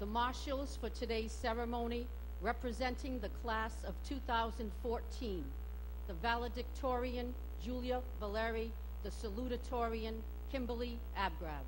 The marshals for today's ceremony, representing the class of 2014, the valedictorian, Julia Valeri, the salutatorian, Kimberly Abgrab.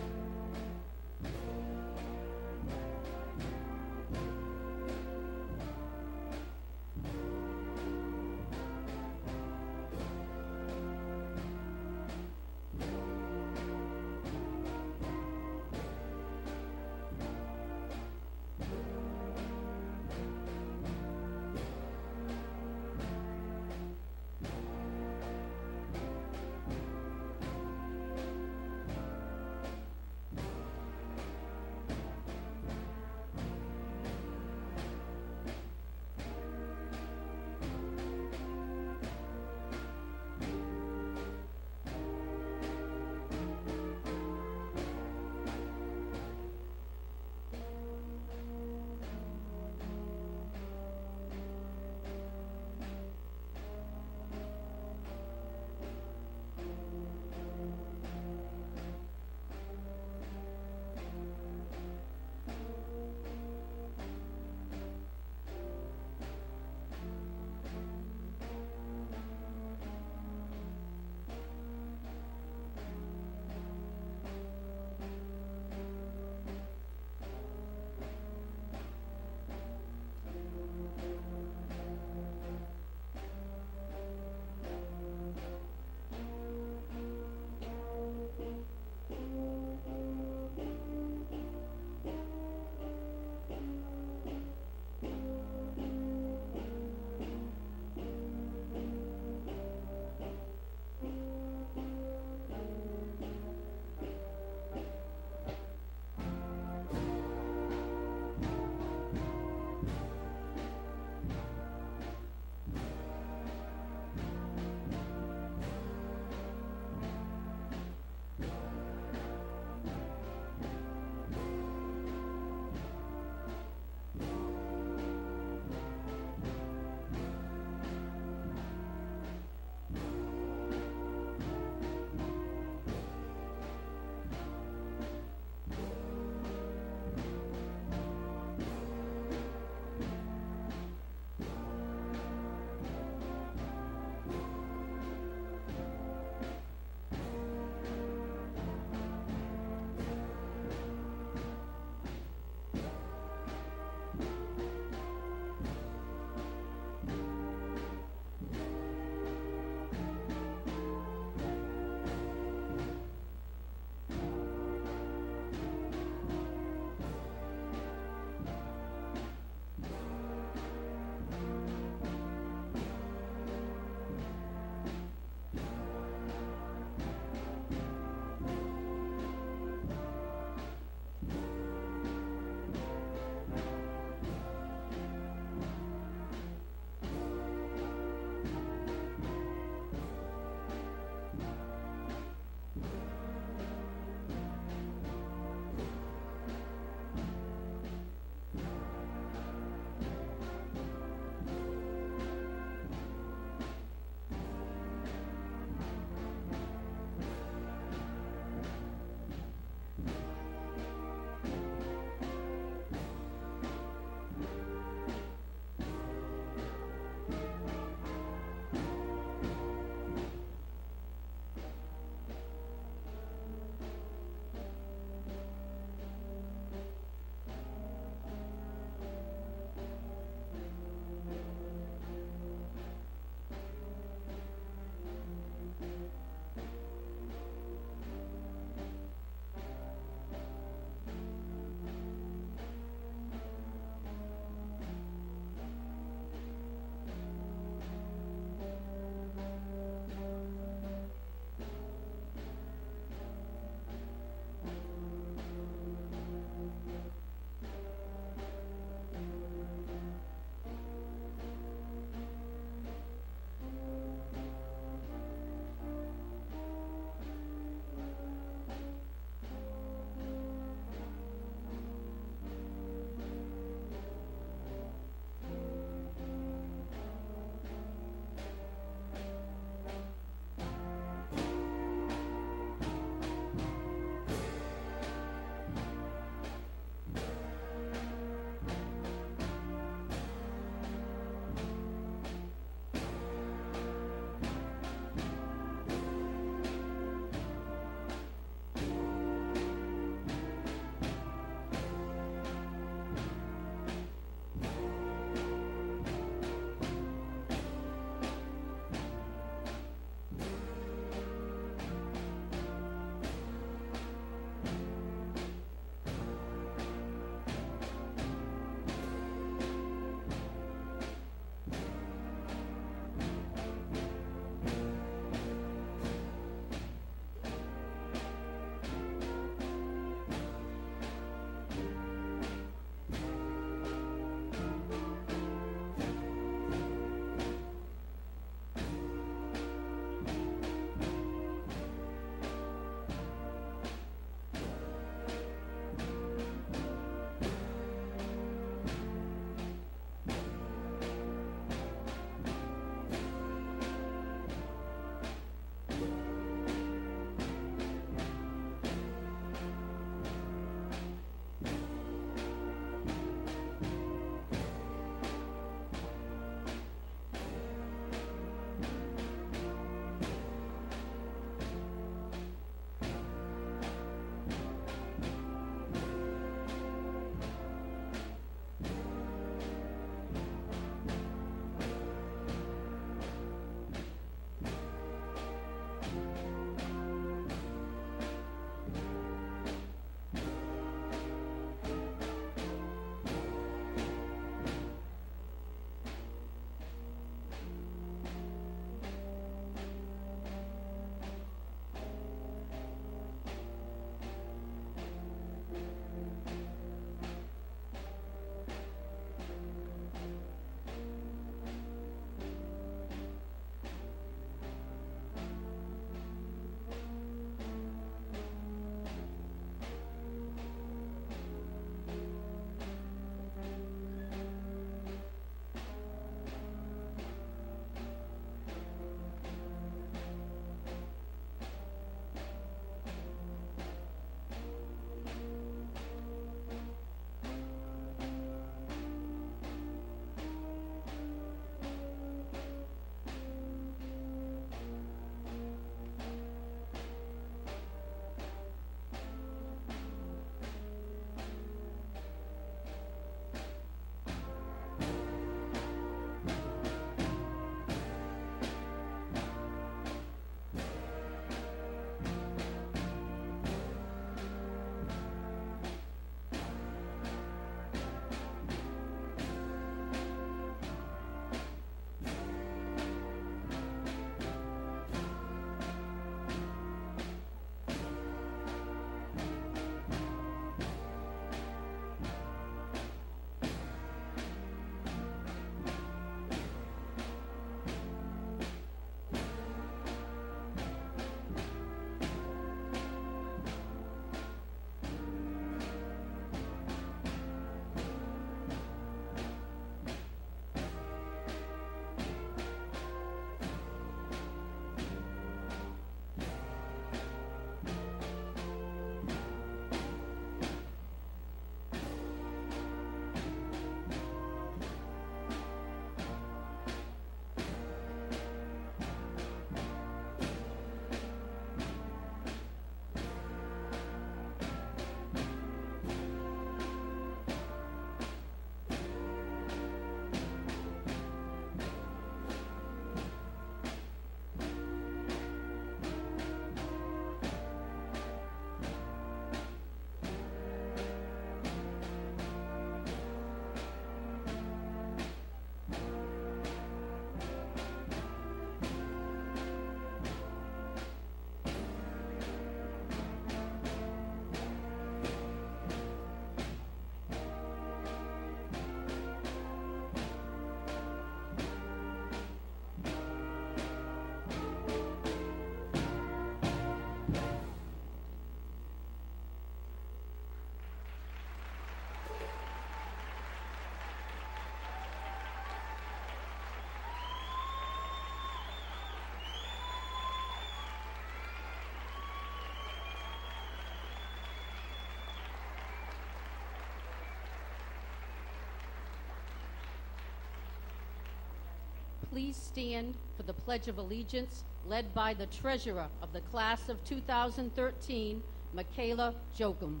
please stand for the Pledge of Allegiance led by the Treasurer of the Class of 2013, Michaela Jochum.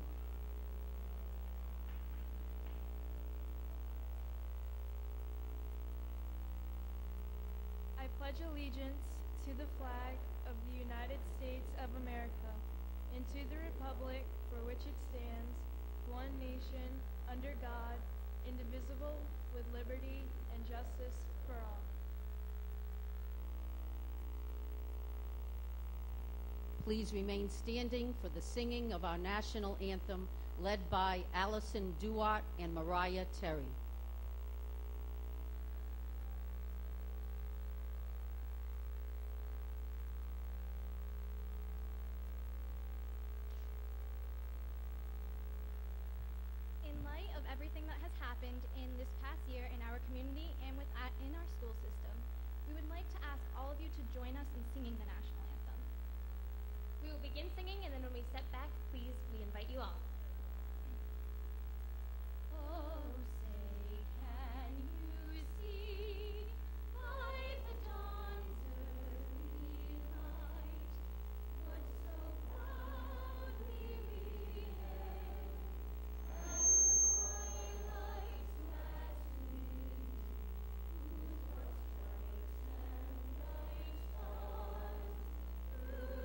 I pledge allegiance to the flag of the United States of America and to the republic for which it stands, one nation, under God, indivisible, with liberty and justice for all. Please remain standing for the singing of our national anthem led by Allison Duart and Mariah Terry. In light of everything that has happened in this past year in our community and in our school system, we would like to ask all of you to join us in singing the national anthem. We will begin singing, and then when we step back, please, we invite you all. Oh, say, can you see by the dawn's early light what so proudly we hailed, and the twilight's last wind, whose hoarse stripes and bright stars through the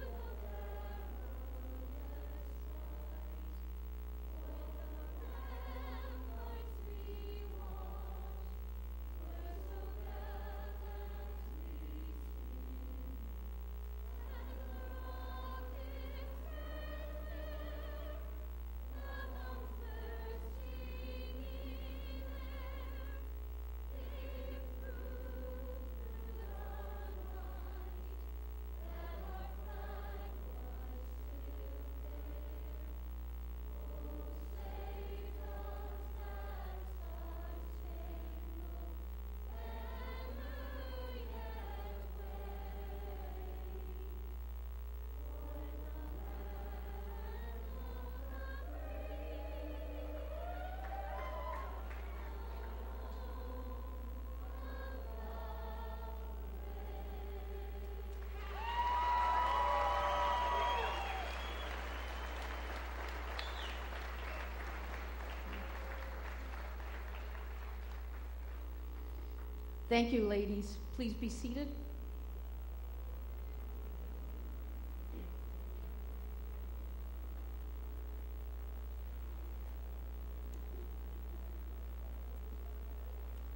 Thank you, ladies. Please be seated.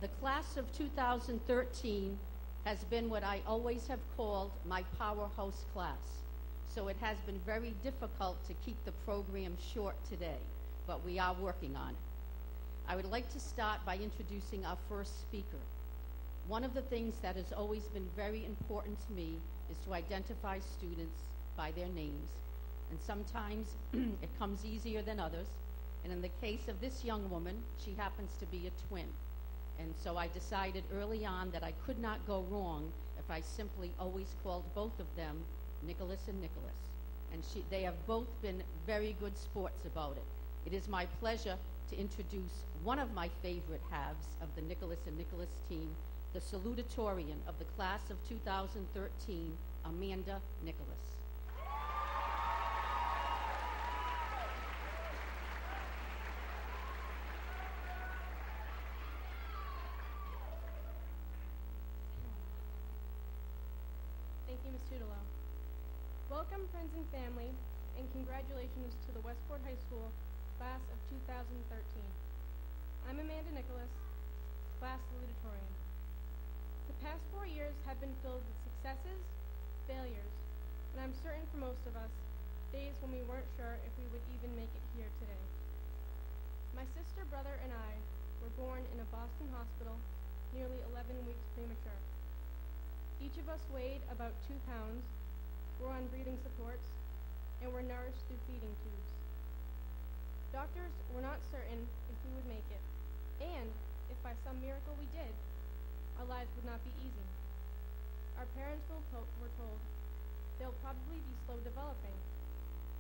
The class of 2013 has been what I always have called my powerhouse class. So it has been very difficult to keep the program short today, but we are working on it. I would like to start by introducing our first speaker. One of the things that has always been very important to me is to identify students by their names. And sometimes it comes easier than others. And in the case of this young woman, she happens to be a twin. And so I decided early on that I could not go wrong if I simply always called both of them Nicholas and Nicholas. And they have both been very good sports about it. It is my pleasure to introduce one of my favorite halves of the Nicholas and Nicholas team, the salutatorian of the class of 2013, Amanda Nicholas. Thank you, Ms. Tudelo. Welcome, friends and family, and congratulations to the Westport High School class of 2013. I'm Amanda Nicholas, class salutatorian. The past 4 years have been filled with successes, failures, and I'm certain for most of us, days when we weren't sure if we would even make it here today. My sister, brother, and I were born in a Boston hospital nearly 11 weeks premature. Each of us weighed about 2 pounds, were on breathing supports, and were nourished through feeding tubes. Doctors were not certain if we would make it, and if by some miracle we did, our lives would not be easy. Our parents were told they'll probably be slow developing.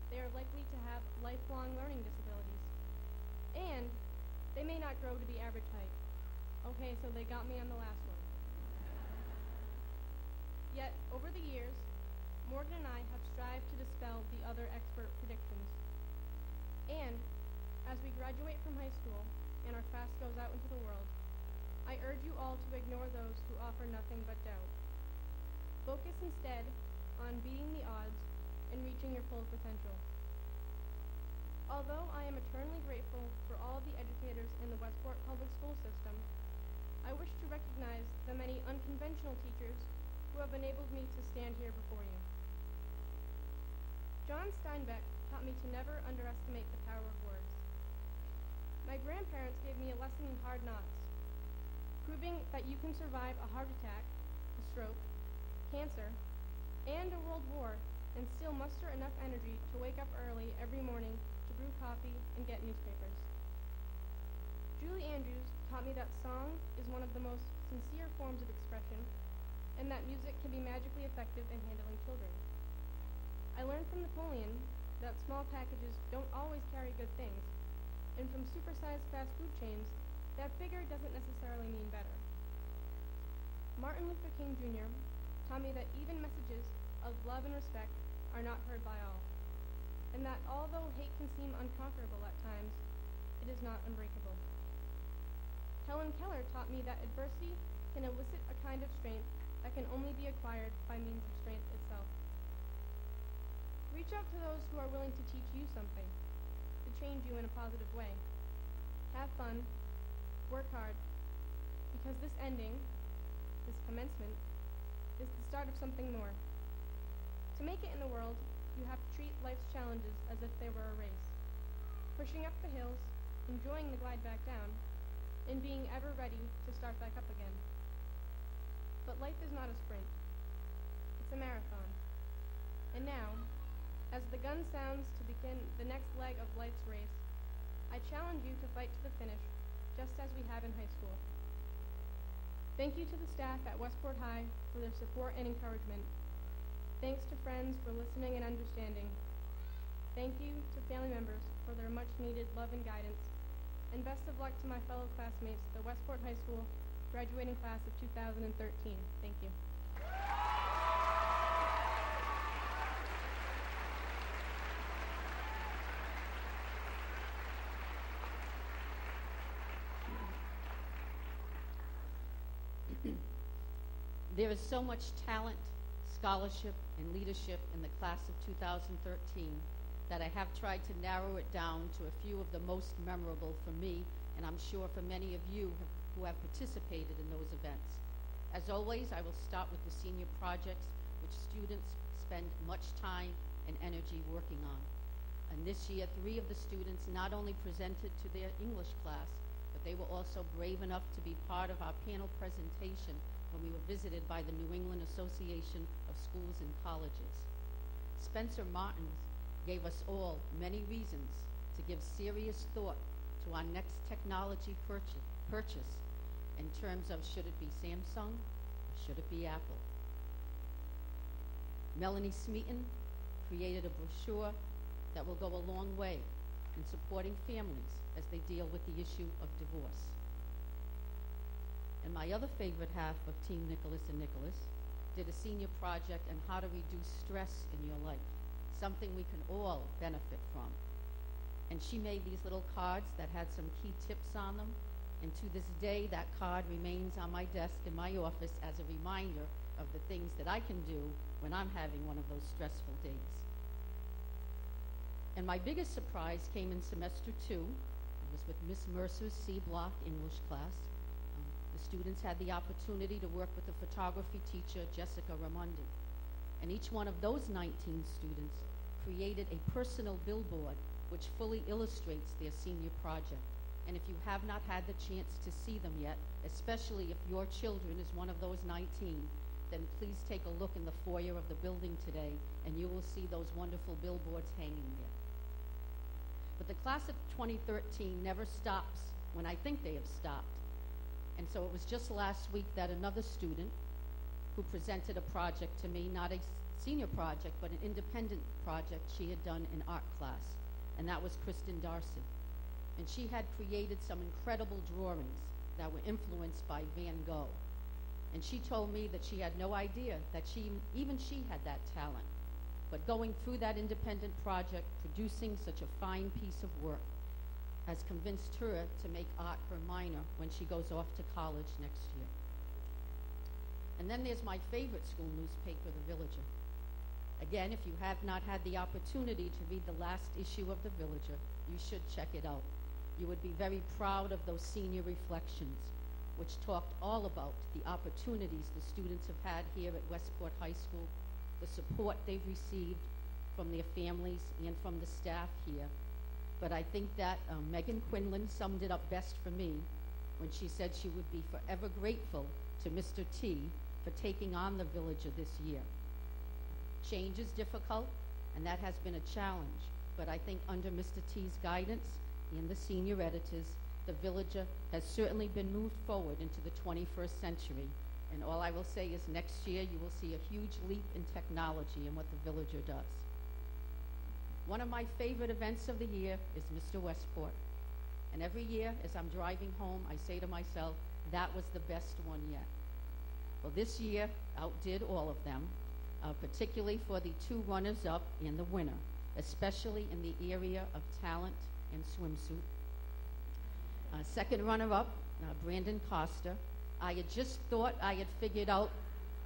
They are likely to have lifelong learning disabilities. And they may not grow to be average height. Okay, so they got me on the last one. Yet, over the years, Morgan and I have strived to dispel the other expert predictions. And, as we graduate from high school and our class goes out into the world, I urge you all to ignore those who offer nothing but doubt. Focus instead on beating the odds and reaching your full potential. Although I am eternally grateful for all of the educators in the Westport public school system, I wish to recognize the many unconventional teachers who have enabled me to stand here before you. John Steinbeck taught me to never underestimate the power of words. My grandparents gave me a lesson in hard knocks, proving that you can survive a heart attack, a stroke, cancer, and a world war and still muster enough energy to wake up early every morning to brew coffee and get newspapers. Julie Andrews taught me that song is one of the most sincere forms of expression and that music can be magically effective in handling children. I learned from Napoleon that small packages don't always carry good things, and from supersized fast food chains, that bigger doesn't necessarily mean better. Martin Luther King Jr. taught me that even messages of love and respect are not heard by all, and that although hate can seem unconquerable at times, it is not unbreakable. Helen Keller taught me that adversity can elicit a kind of strength that can only be acquired by means of strength itself. Reach out to those who are willing to teach you something, to change you in a positive way. Have fun, work hard, because this ending, this commencement, is the start of something more. To make it in the world, you have to treat life's challenges as if they were a race, pushing up the hills, enjoying the glide back down, and being ever ready to start back up again. But life is not a sprint. It's a marathon. And now, as the gun sounds to begin the next leg of life's race, I challenge you to fight to the finish, just as we have in high school. Thank you to the staff at Westport High for their support and encouragement. Thanks to friends for listening and understanding. Thank you to family members for their much-needed love and guidance. And best of luck to my fellow classmates, the Westport High School graduating class of 2013. Thank you. There is so much talent, scholarship, and leadership in the class of 2013 that I have tried to narrow it down to a few of the most memorable for me, and I'm sure for many of you who have participated in those events. As always, I will start with the senior projects, which students spend much time and energy working on. And this year, 3 of the students not only presented to their English class, but they were also brave enough to be part of our panel presentation when we were visited by the New England Association of Schools and Colleges. Spencer Martins gave us all many reasons to give serious thought to our next technology purchase in terms of should it be Samsung or should it be Apple. Melanie Smeaton created a brochure that will go a long way in supporting families as they deal with the issue of divorce. And my other favorite half of Team Nicholas and Nicholas did a senior project on how to reduce stress in your life, something we can all benefit from. And she made these little cards that had some key tips on them, and to this day that card remains on my desk in my office as a reminder of the things that I can do when I'm having one of those stressful days. And my biggest surprise came in semester 2. It was with Miss Mercer's C Block English class. The students had the opportunity to work with the photography teacher, Jessica Ramundi. And each one of those 19 students created a personal billboard which fully illustrates their senior project. And if you have not had the chance to see them yet, especially if your children is one of those 19, then please take a look in the foyer of the building today, and you will see those wonderful billboards hanging there. But the class of 2013 never stops when I think they have stopped. And so it was just last week that another student who presented a project to me, not a senior project, but an independent project she had done in art class, and that was Kristen Darcy. And she had created some incredible drawings that were influenced by Van Gogh. And she told me that she had no idea that even she had that talent. But going through that independent project, producing such a fine piece of work, has convinced her to make art her minor when she goes off to college next year. And then there's my favorite school newspaper, The Villager. Again, if you have not had the opportunity to read the last issue of The Villager, you should check it out. You would be very proud of those senior reflections, which talked all about the opportunities the students have had here at Westport High School, the support they've received from their families and from the staff here. But I think that Megan Quinlan summed it up best for me when she said she would be forever grateful to Mr. T for taking on The Villager this year. Change is difficult, and that has been a challenge, but I think under Mr. T's guidance and the senior editors, The Villager has certainly been moved forward into the 21st century. And all I will say is next year you will see a huge leap in technology in what The Villager does. One of my favorite events of the year is Mr. Westport. And every year as I'm driving home, I say to myself, that was the best one yet. Well, this year outdid all of them, particularly for the two runners-up and the winner, especially in the area of talent and swimsuit. Second runner-up, Brandon Costa. I had just thought I had figured out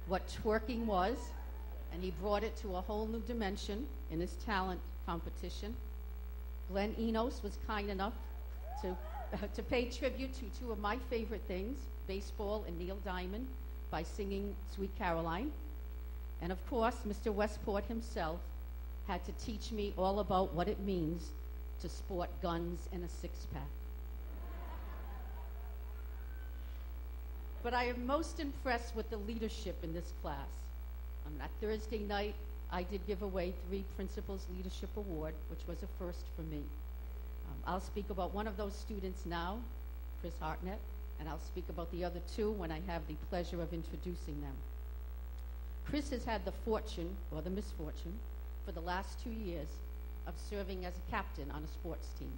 what twerking was, and he brought it to a whole new dimension in his talent competition. Glenn Enos was kind enough to pay tribute to two of my favorite things, baseball and Neil Diamond, by singing Sweet Caroline. And of course, Mr. Westport himself had to teach me all about what it means to sport guns and a six-pack. But I am most impressed with the leadership in this class. That Thursday night, I did give away 3 Principals Leadership Award, which was a first for me. I'll speak about one of those students now, Chris Hartnett, and I'll speak about the other 2 when I have the pleasure of introducing them. Chris has had the fortune, or the misfortune, for the last 2 years of serving as a captain on a sports team.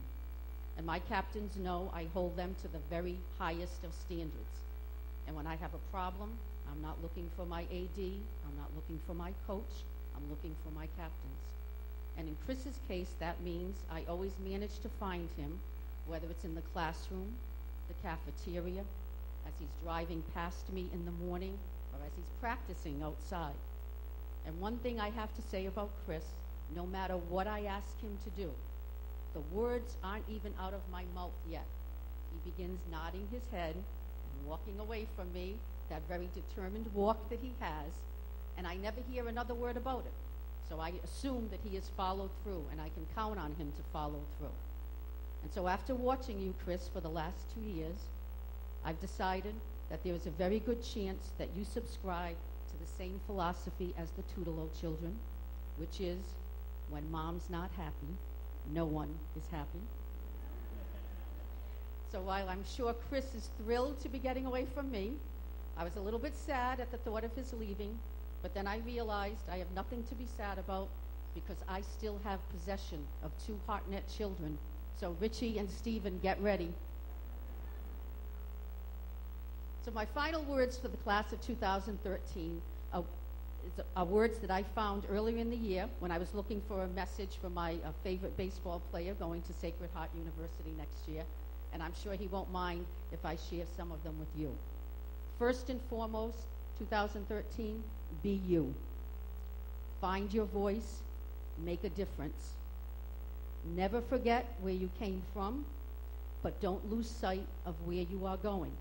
And my captains know I hold them to the very highest of standards. And when I have a problem, I'm not looking for my AD, I'm not looking for my coach, I'm looking for my captains. And in Chris's case, that means I always manage to find him, whether it's in the classroom, the cafeteria, as he's driving past me in the morning, or as he's practicing outside. And one thing I have to say about Chris, no matter what I ask him to do, the words aren't even out of my mouth yet. He begins nodding his head and walking away from me, that very determined walk that he has, and I never hear another word about it. So I assume that he has followed through, and I can count on him to follow through. And so after watching you, Chris, for the last 2 years, I've decided that there is a very good chance that you subscribe to the same philosophy as the Tudelo children, which is, when mom's not happy, no one is happy. So while I'm sure Chris is thrilled to be getting away from me, I was a little bit sad at the thought of his leaving, but then I realized I have nothing to be sad about because I still have possession of 2 Hartnett children. So Richie and Stephen, get ready. So my final words for the class of 2013 are words that I found earlier in the year when I was looking for a message for my favorite baseball player going to Sacred Heart University next year. And I'm sure he won't mind if I share some of them with you. First and foremost, 2013, be you. Find your voice, make a difference. Never forget where you came from, but don't lose sight of where you are going.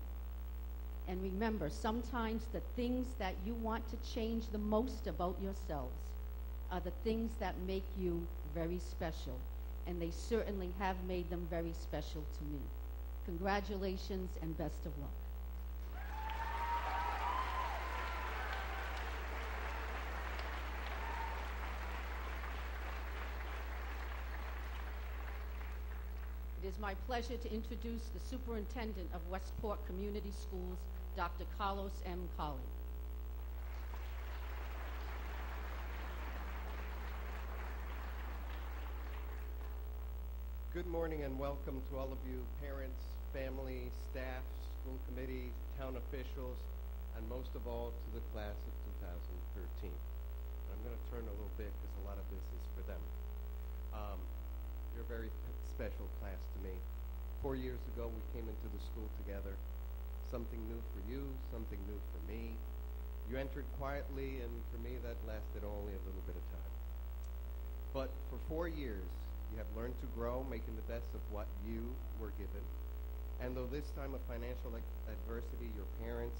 And remember, sometimes the things that you want to change the most about yourselves are the things that make you very special. And they certainly have made them very special to me. Congratulations and best of luck. It is my pleasure to introduce the Superintendent of Westport Community Schools, Dr. Carlos M. Colley. Good morning and welcome to all of you parents, family, staff, school committee, town officials, and most of all to the class of 2013. I'm going to turn a little bit because a lot of this is for them. You're a very special class to me. 4 years ago, we came into the school together. Something new for you, something new for me. You entered quietly, and for me, that lasted only a little bit of time. But for 4 years, you have learned to grow, making the best of what you were given. And though this time of financial adversity, your parents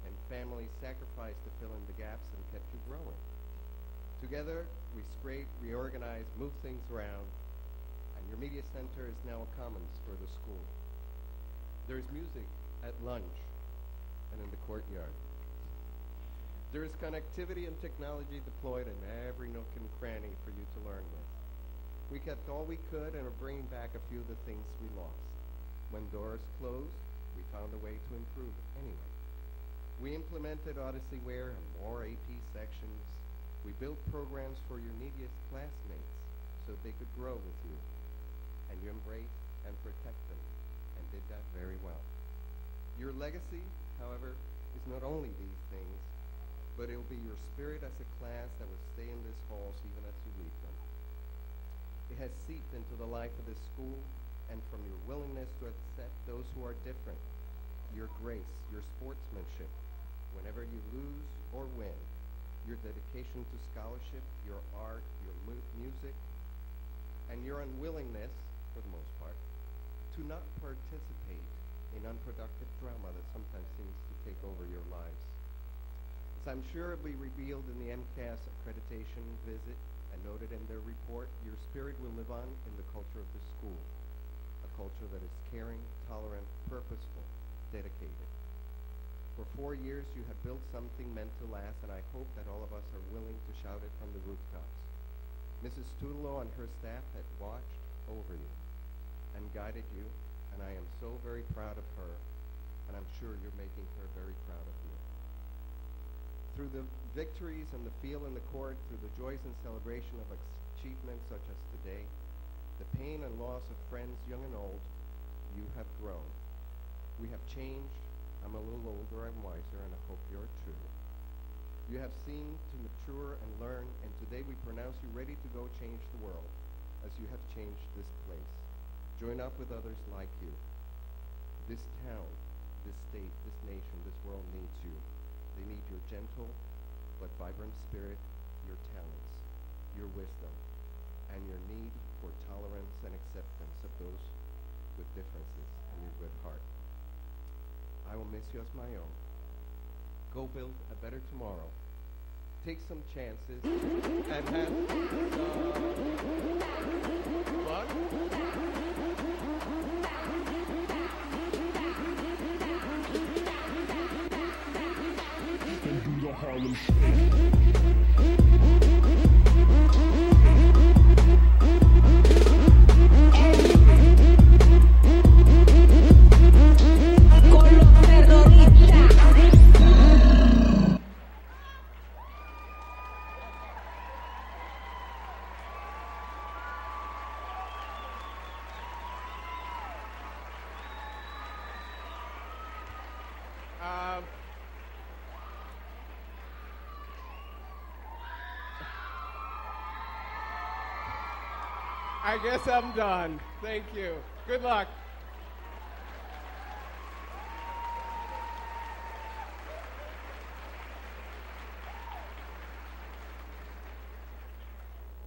and family sacrificed to fill in the gaps and kept you growing. Together, we scraped, reorganized, moved things around, and your media center is now a commons for the school. There's music at lunch and in the courtyard. There is connectivity and technology deployed in every nook and cranny for you to learn with. We kept all we could and are bringing back a few of the things we lost. When doors closed, we found a way to improve it anyway. We implemented Odyssey-ware and more AP sections. We built programs for your neediest classmates so they could grow with you. And you embraced and protect them, and did that very well. Your legacy, however, is not only these things, but it will be your spirit as a class that will stay in this halls even as you leave them. It has seeped into the life of this school, and from your willingness to accept those who are different, your grace, your sportsmanship, whenever you lose or win, your dedication to scholarship, your art, your music, and your unwillingness, for the most part, to not participate in unproductive drama that sometimes seems to take over your lives. As I'm sure will be revealed in the MCAS accreditation visit and noted in their report, your spirit will live on in the culture of the school, a culture that is caring, tolerant, purposeful, dedicated. For 4 years, you have built something meant to last, and I hope that all of us are willing to shout it from the rooftops. Mrs. Tudelo and her staff had watched over you and guided you, and I am so very proud of her, and I'm sure you're making her very proud of you. Through the victories in the field and the court, through the joys and celebration of achievements such as today, the pain and loss of friends young and old, you have grown. We have changed. I'm a little older and wiser, and I hope you're too. You have seen to mature and learn, and today we pronounce you ready to go change the world as you have changed this place. Join up with others like you. This town, this state, this nation, this world needs you. They need your gentle but vibrant spirit, your talents, your wisdom, and your need for tolerance and acceptance of those with differences, and your good heart. I will miss you as my own. Go build a better tomorrow. Take some chances and have Harlem Shake. I guess I'm done. Thank you. Good luck.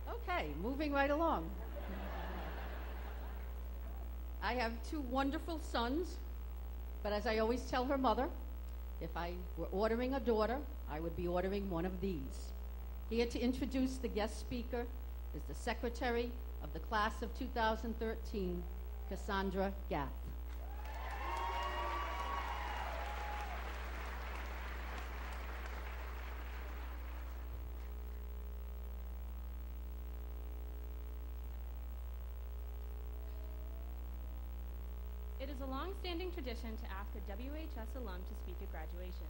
Okay, moving right along. I have two wonderful sons, but as I always tell her mother, if I were ordering a daughter, I would be ordering one of these. Here to introduce the guest speaker is the secretary of the class of 2013, Cassandra Gath. It is a long-standing tradition to ask a WHS alum to speak at graduation.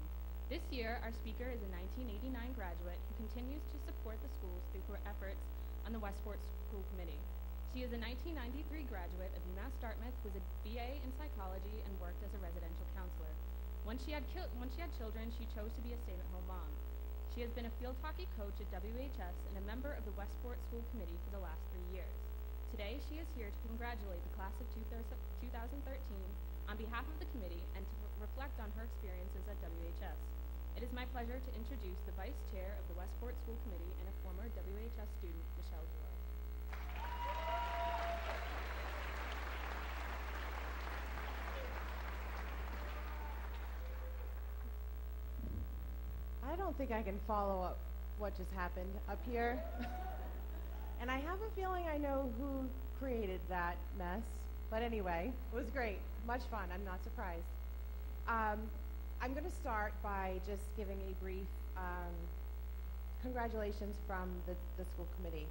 This year, our speaker is a 1989 graduate who continues to support the schools through her efforts on the Westport School Committee. She is a 1993 graduate of UMass Dartmouth with a BA in psychology and worked as a residential counselor. Once she had children, she chose to be a stay-at-home mom. She has been a field hockey coach at WHS and a member of the Westport School Committee for the last 3 years. Today, she is here to congratulate the class of 2013 on behalf of the committee and to reflect on her experiences at WHS. It is my pleasure to introduce the Vice Chair of the Westport School Committee and a former WHS student, Michelle Joy. I don't think I can follow up what just happened up here. And I have a feeling I know who created that mess. But anyway, it was great. Much fun. I'm not surprised. I'm going to start by just giving a brief congratulations from the school committee.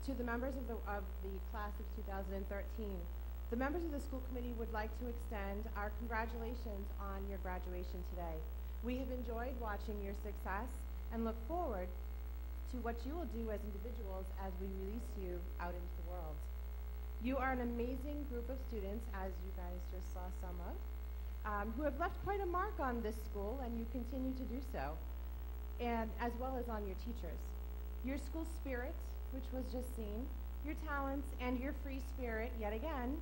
To the members of the class of 2013, the members of the school committee would like to extend our congratulations on your graduation today. We have enjoyed watching your success and look forward to what you will do as individuals as we release you out into the world. You are an amazing group of students, as you guys just saw some of, who have left quite a mark on this school, and you continue to do so, and as well as on your teachers. Your school spirit, which was just seen, your talents, and your free spirit, yet again,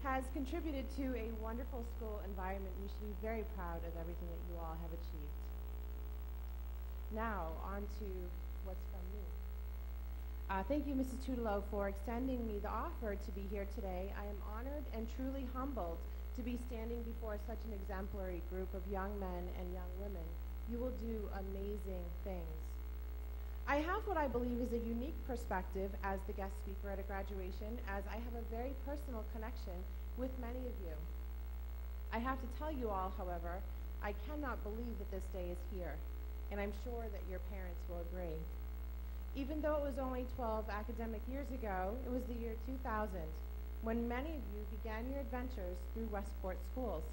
has contributed to a wonderful school environment. You should be very proud of everything that you all have achieved. Now, on to what's from me. Thank you, Mrs. Tutelo, for extending me the offer to be here today. I am honored and truly humbled to be standing before such an exemplary group of young men and young women. You will do amazing things. I have what I believe is a unique perspective as the guest speaker at a graduation, as I have a very personal connection with many of you. I have to tell you all, however, I cannot believe that this day is here, and I'm sure that your parents will agree. Even though it was only 12 academic years ago, it was the year 2000, when many of you began your adventures through Westport schools,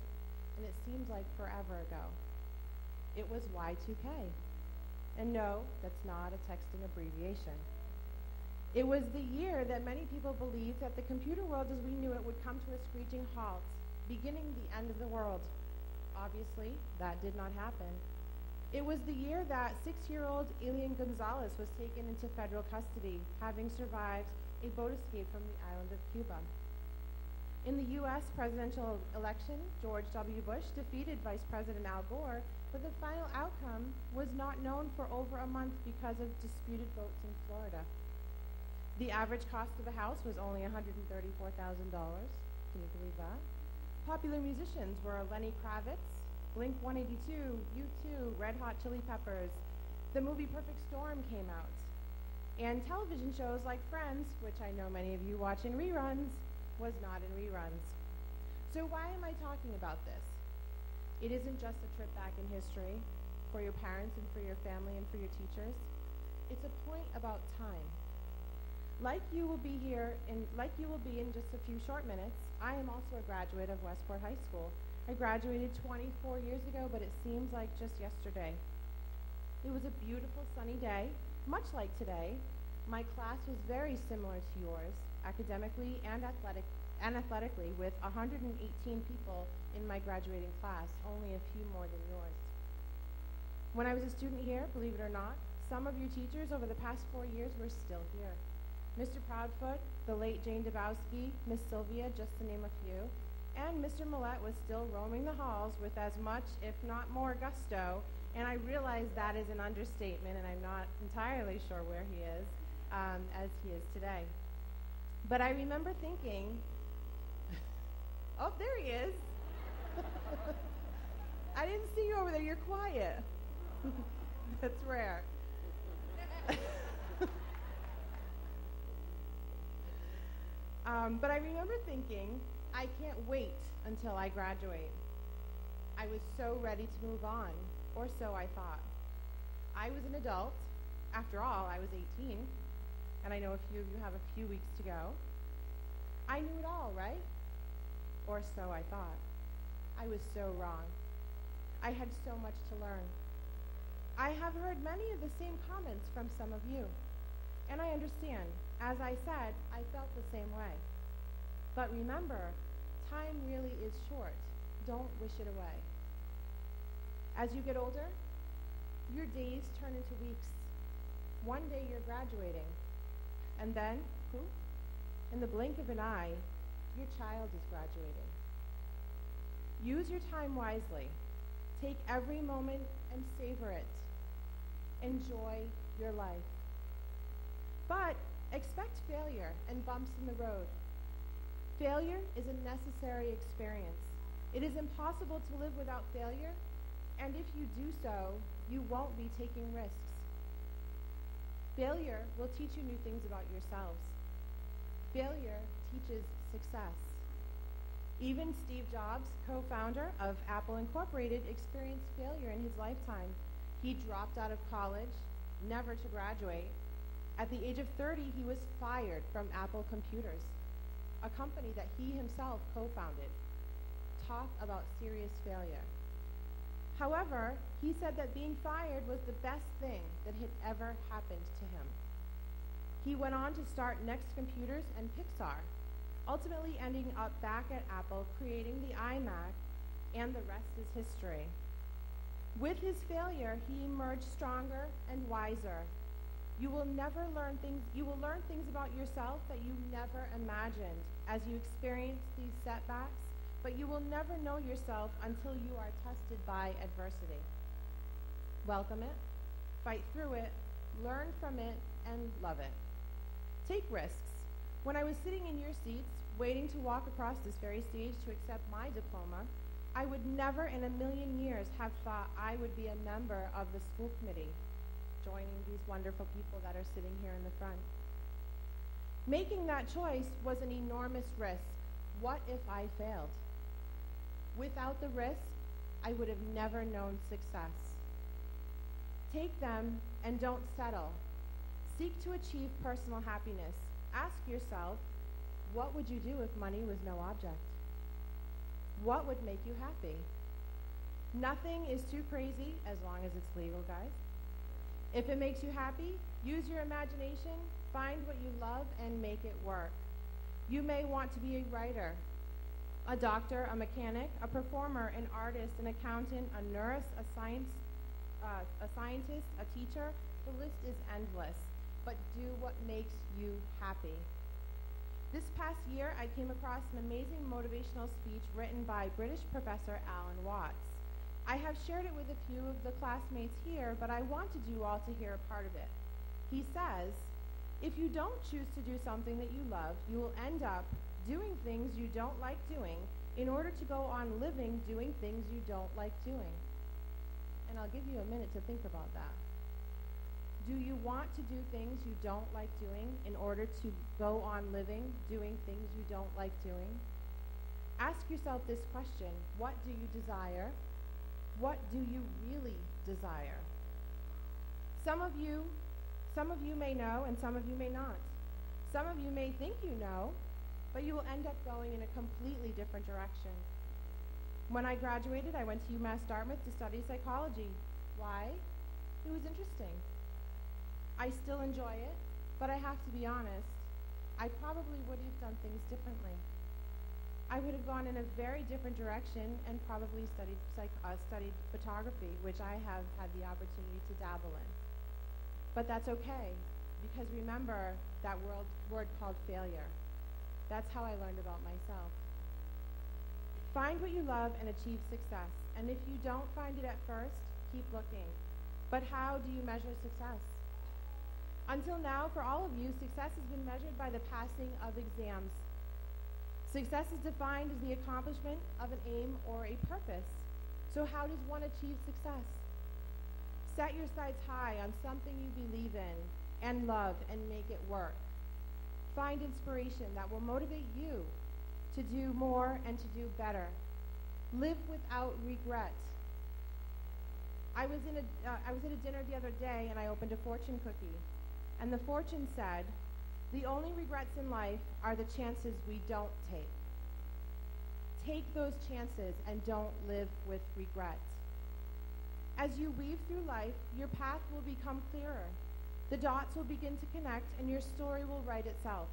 and it seems like forever ago. It was Y2K. And no, that's not a texting abbreviation. It was the year that many people believed that the computer world as we knew it would come to a screeching halt, beginning the end of the world. Obviously, that did not happen. It was the year that 6-year-old Elian Gonzalez was taken into federal custody, having survived a boat escape from the island of Cuba. In the U.S. presidential election, George W. Bush defeated Vice President Al Gore, but the final outcome was not known for over a month because of disputed votes in Florida. The average cost of a house was only $134,000. Can you believe that? Popular musicians were Lenny Kravitz, Blink-182, U2, Red Hot Chili Peppers. The movie Perfect Storm came out. And television shows like Friends, which I know many of you watch in reruns, was not in reruns. So why am I talking about this? It isn't just a trip back in history for your parents and for your family and for your teachers. It's a point about time. Like you will be in just a few short minutes, I am also a graduate of Westport High School. I graduated 24 years ago, but it seems like just yesterday. It was a beautiful sunny day, much like today. My class was very similar to yours, academically and athletically, with 118 people in my graduating class, only a few more than yours. When I was a student here, believe it or not, some of your teachers over the past 4 years were still here. Mr. Proudfoot, the late Jane Dabowski, Miss Sylvia, just to name a few, and Mr. Millette was still roaming the halls with as much, if not more, gusto, and I realize that is an understatement, and I'm not entirely sure where he is, as he is today. But I remember thinking, oh, there he is. I didn't see you over there. You're quiet. That's rare. But I remember thinking, I can't wait until I graduate. I was so ready to move on, or so I thought. I was an adult. After all, I was 18, and I know a few of you have a few weeks to go. I knew it all, right? Or so I thought. I was so wrong. I had so much to learn. I have heard many of the same comments from some of you, and I understand. As I said, I felt the same way. But remember, time really is short. Don't wish it away. As you get older, your days turn into weeks. One day you're graduating, and then, poof, in the blink of an eye, your child is graduating. Use your time wisely. Take every moment and savor it. Enjoy your life. But expect failure and bumps in the road. Failure is a necessary experience. It is impossible to live without failure, and if you do so, you won't be taking risks. Failure will teach you new things about yourselves. Failure teaches success. Even Steve Jobs, co-founder of Apple Incorporated, experienced failure in his lifetime. He dropped out of college, never to graduate. At the age of 30, he was fired from Apple Computers, a company that he himself co-founded. Talk about serious failure. However, he said that being fired was the best thing that had ever happened to him. He went on to start Next Computers and Pixar, ultimately ending up back at Apple, creating the iMac, and the rest is history. With his failure, he emerged stronger and wiser. You will learn things about yourself that you never imagined as you experience these setbacks, but you will never know yourself until you are tested by adversity. Welcome it, fight through it, learn from it, and love it. Take risks. When I was sitting in your seats, waiting to walk across this very stage to accept my diploma, I would never in a million years have thought I would be a member of the school committee, joining these wonderful people that are sitting here in the front. Making that choice was an enormous risk. What if I failed? Without the risk, I would have never known success. Take them and don't settle. Seek to achieve personal happiness. Ask yourself, what would you do if money was no object? What would make you happy? Nothing is too crazy as long as it's legal, guys. If it makes you happy, use your imagination, find what you love, and make it work. You may want to be a writer, a doctor, a mechanic, a performer, an artist, an accountant, a nurse, a scientist, a teacher. The list is endless, but do what makes you happy. This past year, I came across an amazing motivational speech written by British professor Alan Watts. I have shared it with a few of the classmates here, but I wanted you all to hear a part of it. He says, if you don't choose to do something that you love, you will end up doing things you don't like doing in order to go on living doing things you don't like doing. And I'll give you a minute to think about that. Do you want to do things you don't like doing in order to go on living doing things you don't like doing? Ask yourself this question: what do you desire? What do you really desire? Some of you may know and some of you may not. Some of you may think you know, but you will end up going in a completely different direction. When I graduated, I went to UMass Dartmouth to study psychology. Why? It was interesting. I still enjoy it, but I have to be honest, I probably would have done things differently. I would have gone in a very different direction and probably studied photography, which I have had the opportunity to dabble in. But that's okay, because remember that word called failure. That's how I learned about myself. Find what you love and achieve success. And if you don't find it at first, keep looking. But how do you measure success? Until now, for all of you, success has been measured by the passing of exams. Success is defined as the accomplishment of an aim or a purpose. So how does one achieve success? Set your sights high on something you believe in and love and make it work. Find inspiration that will motivate you to do more and to do better. Live without regret. I was at a dinner the other day and I opened a fortune cookie. And the fortune said, the only regrets in life are the chances we don't take. Take those chances and don't live with regret. As you weave through life, your path will become clearer. The dots will begin to connect and your story will write itself.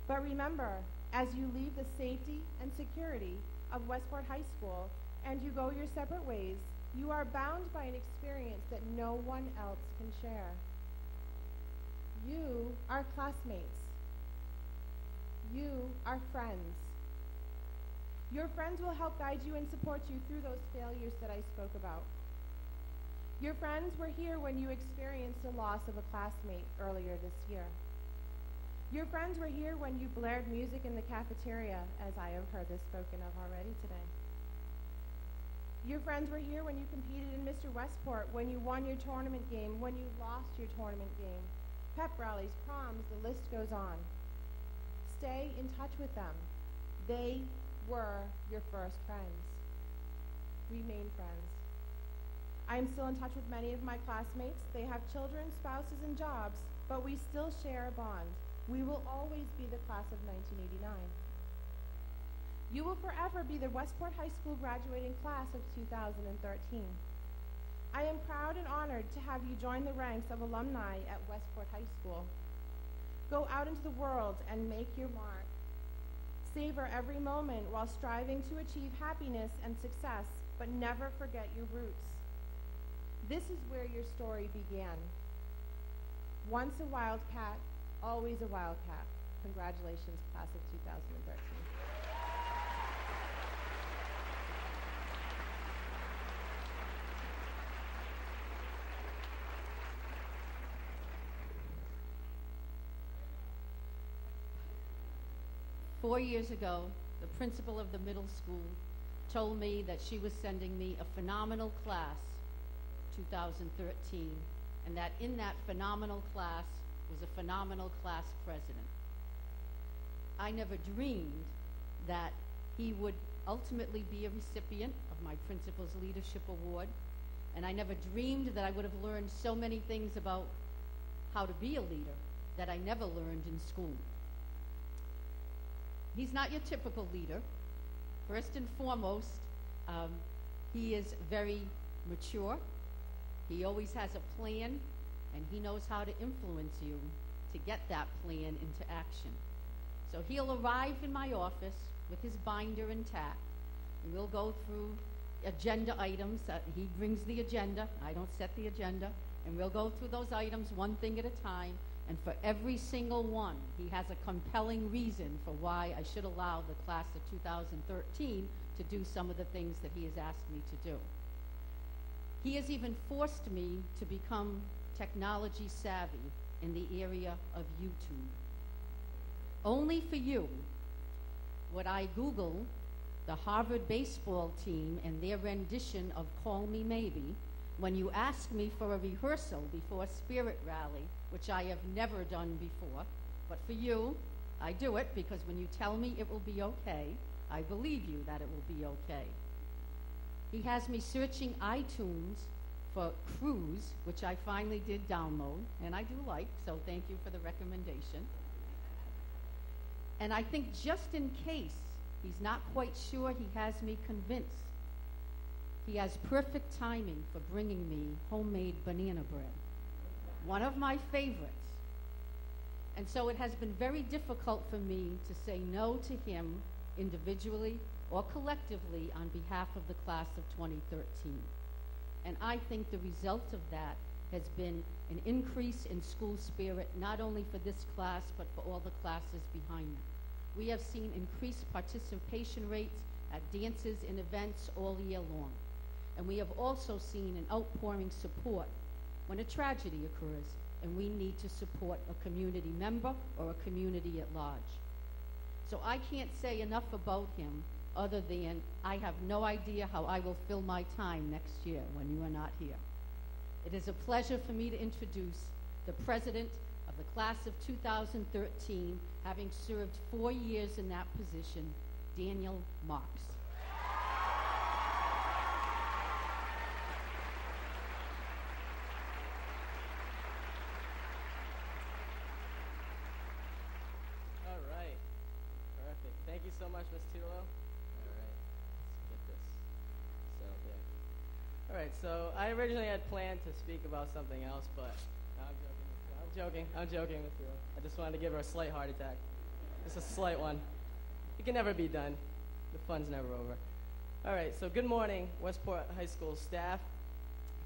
But remember, as you leave the safety and security of Westport High School and you go your separate ways, you are bound by an experience that no one else can share. You are classmates. You are friends. Your friends will help guide you and support you through those failures that I spoke about. Your friends were here when you experienced the loss of a classmate earlier this year. Your friends were here when you blared music in the cafeteria, as I have heard this spoken of already today. Your friends were here when you competed in Mr. Westport, when you won your tournament game, when you lost your tournament game. Pep rallies, proms, the list goes on. Stay in touch with them. They were your first friends. Remain friends. I am still in touch with many of my classmates. They have children, spouses, and jobs, but we still share a bond. We will always be the class of 1989. You will forever be the Westport High School graduating class of 2013. I am proud and honored to have you join the ranks of alumni at Westport High School. Go out into the world and make your mark. Savor every moment while striving to achieve happiness and success, but never forget your roots. This is where your story began. Once a wildcat, always a wildcat. Congratulations, class of 2013. 4 years ago, the principal of the middle school told me that she was sending me a phenomenal class, 2013, and that in that phenomenal class was a phenomenal class president. I never dreamed that he would ultimately be a recipient of my Principal's Leadership Award, and I never dreamed that I would have learned so many things about how to be a leader that I never learned in school. He's not your typical leader. First and foremost, he is very mature. He always has a plan, and he knows how to influence you to get that plan into action. So he'll arrive in my office with his binder intact, and we'll go through agenda items. He brings the agenda. I don't set the agenda. And we'll go through those items one thing at a time. And for every single one, he has a compelling reason for why I should allow the class of 2013 to do some of the things that he has asked me to do. He has even forced me to become technology savvy in the area of YouTube. Only for you would I Google the Harvard baseball team and their rendition of Call Me Maybe when you ask me for a rehearsal before Spirit Rally, which I have never done before. But for you, I do it because when you tell me it will be okay, I believe you that it will be okay. He has me searching iTunes for Cruise, which I finally did download, and I do like, so thank you for the recommendation. And I think just in case he's not quite sure he has me convinced, he has perfect timing for bringing me homemade banana bread, one of my favorites. And so it has been very difficult for me to say no to him individually or collectively on behalf of the class of 2013. And I think the result of that has been an increase in school spirit, not only for this class, but for all the classes behind them. We have seen increased participation rates at dances and events all year long. And we have also seen an outpouring support when a tragedy occurs and we need to support a community member or a community at large. So I can't say enough about him other than I have no idea how I will fill my time next year when you are not here. It is a pleasure for me to introduce the president of the class of 2013, having served 4 years in that position, Daniel Marks. All right. Perfect. Thank you so much, Ms. Tulo. All right. Let's get this settled here. All right. So I originally had planned to speak about something else, but no, I'm joking, Ms. Tulo. I just wanted to give her a slight heart attack. Just a slight one. It can never be done. The fun's never over. All right, so good morning, Westport High School staff,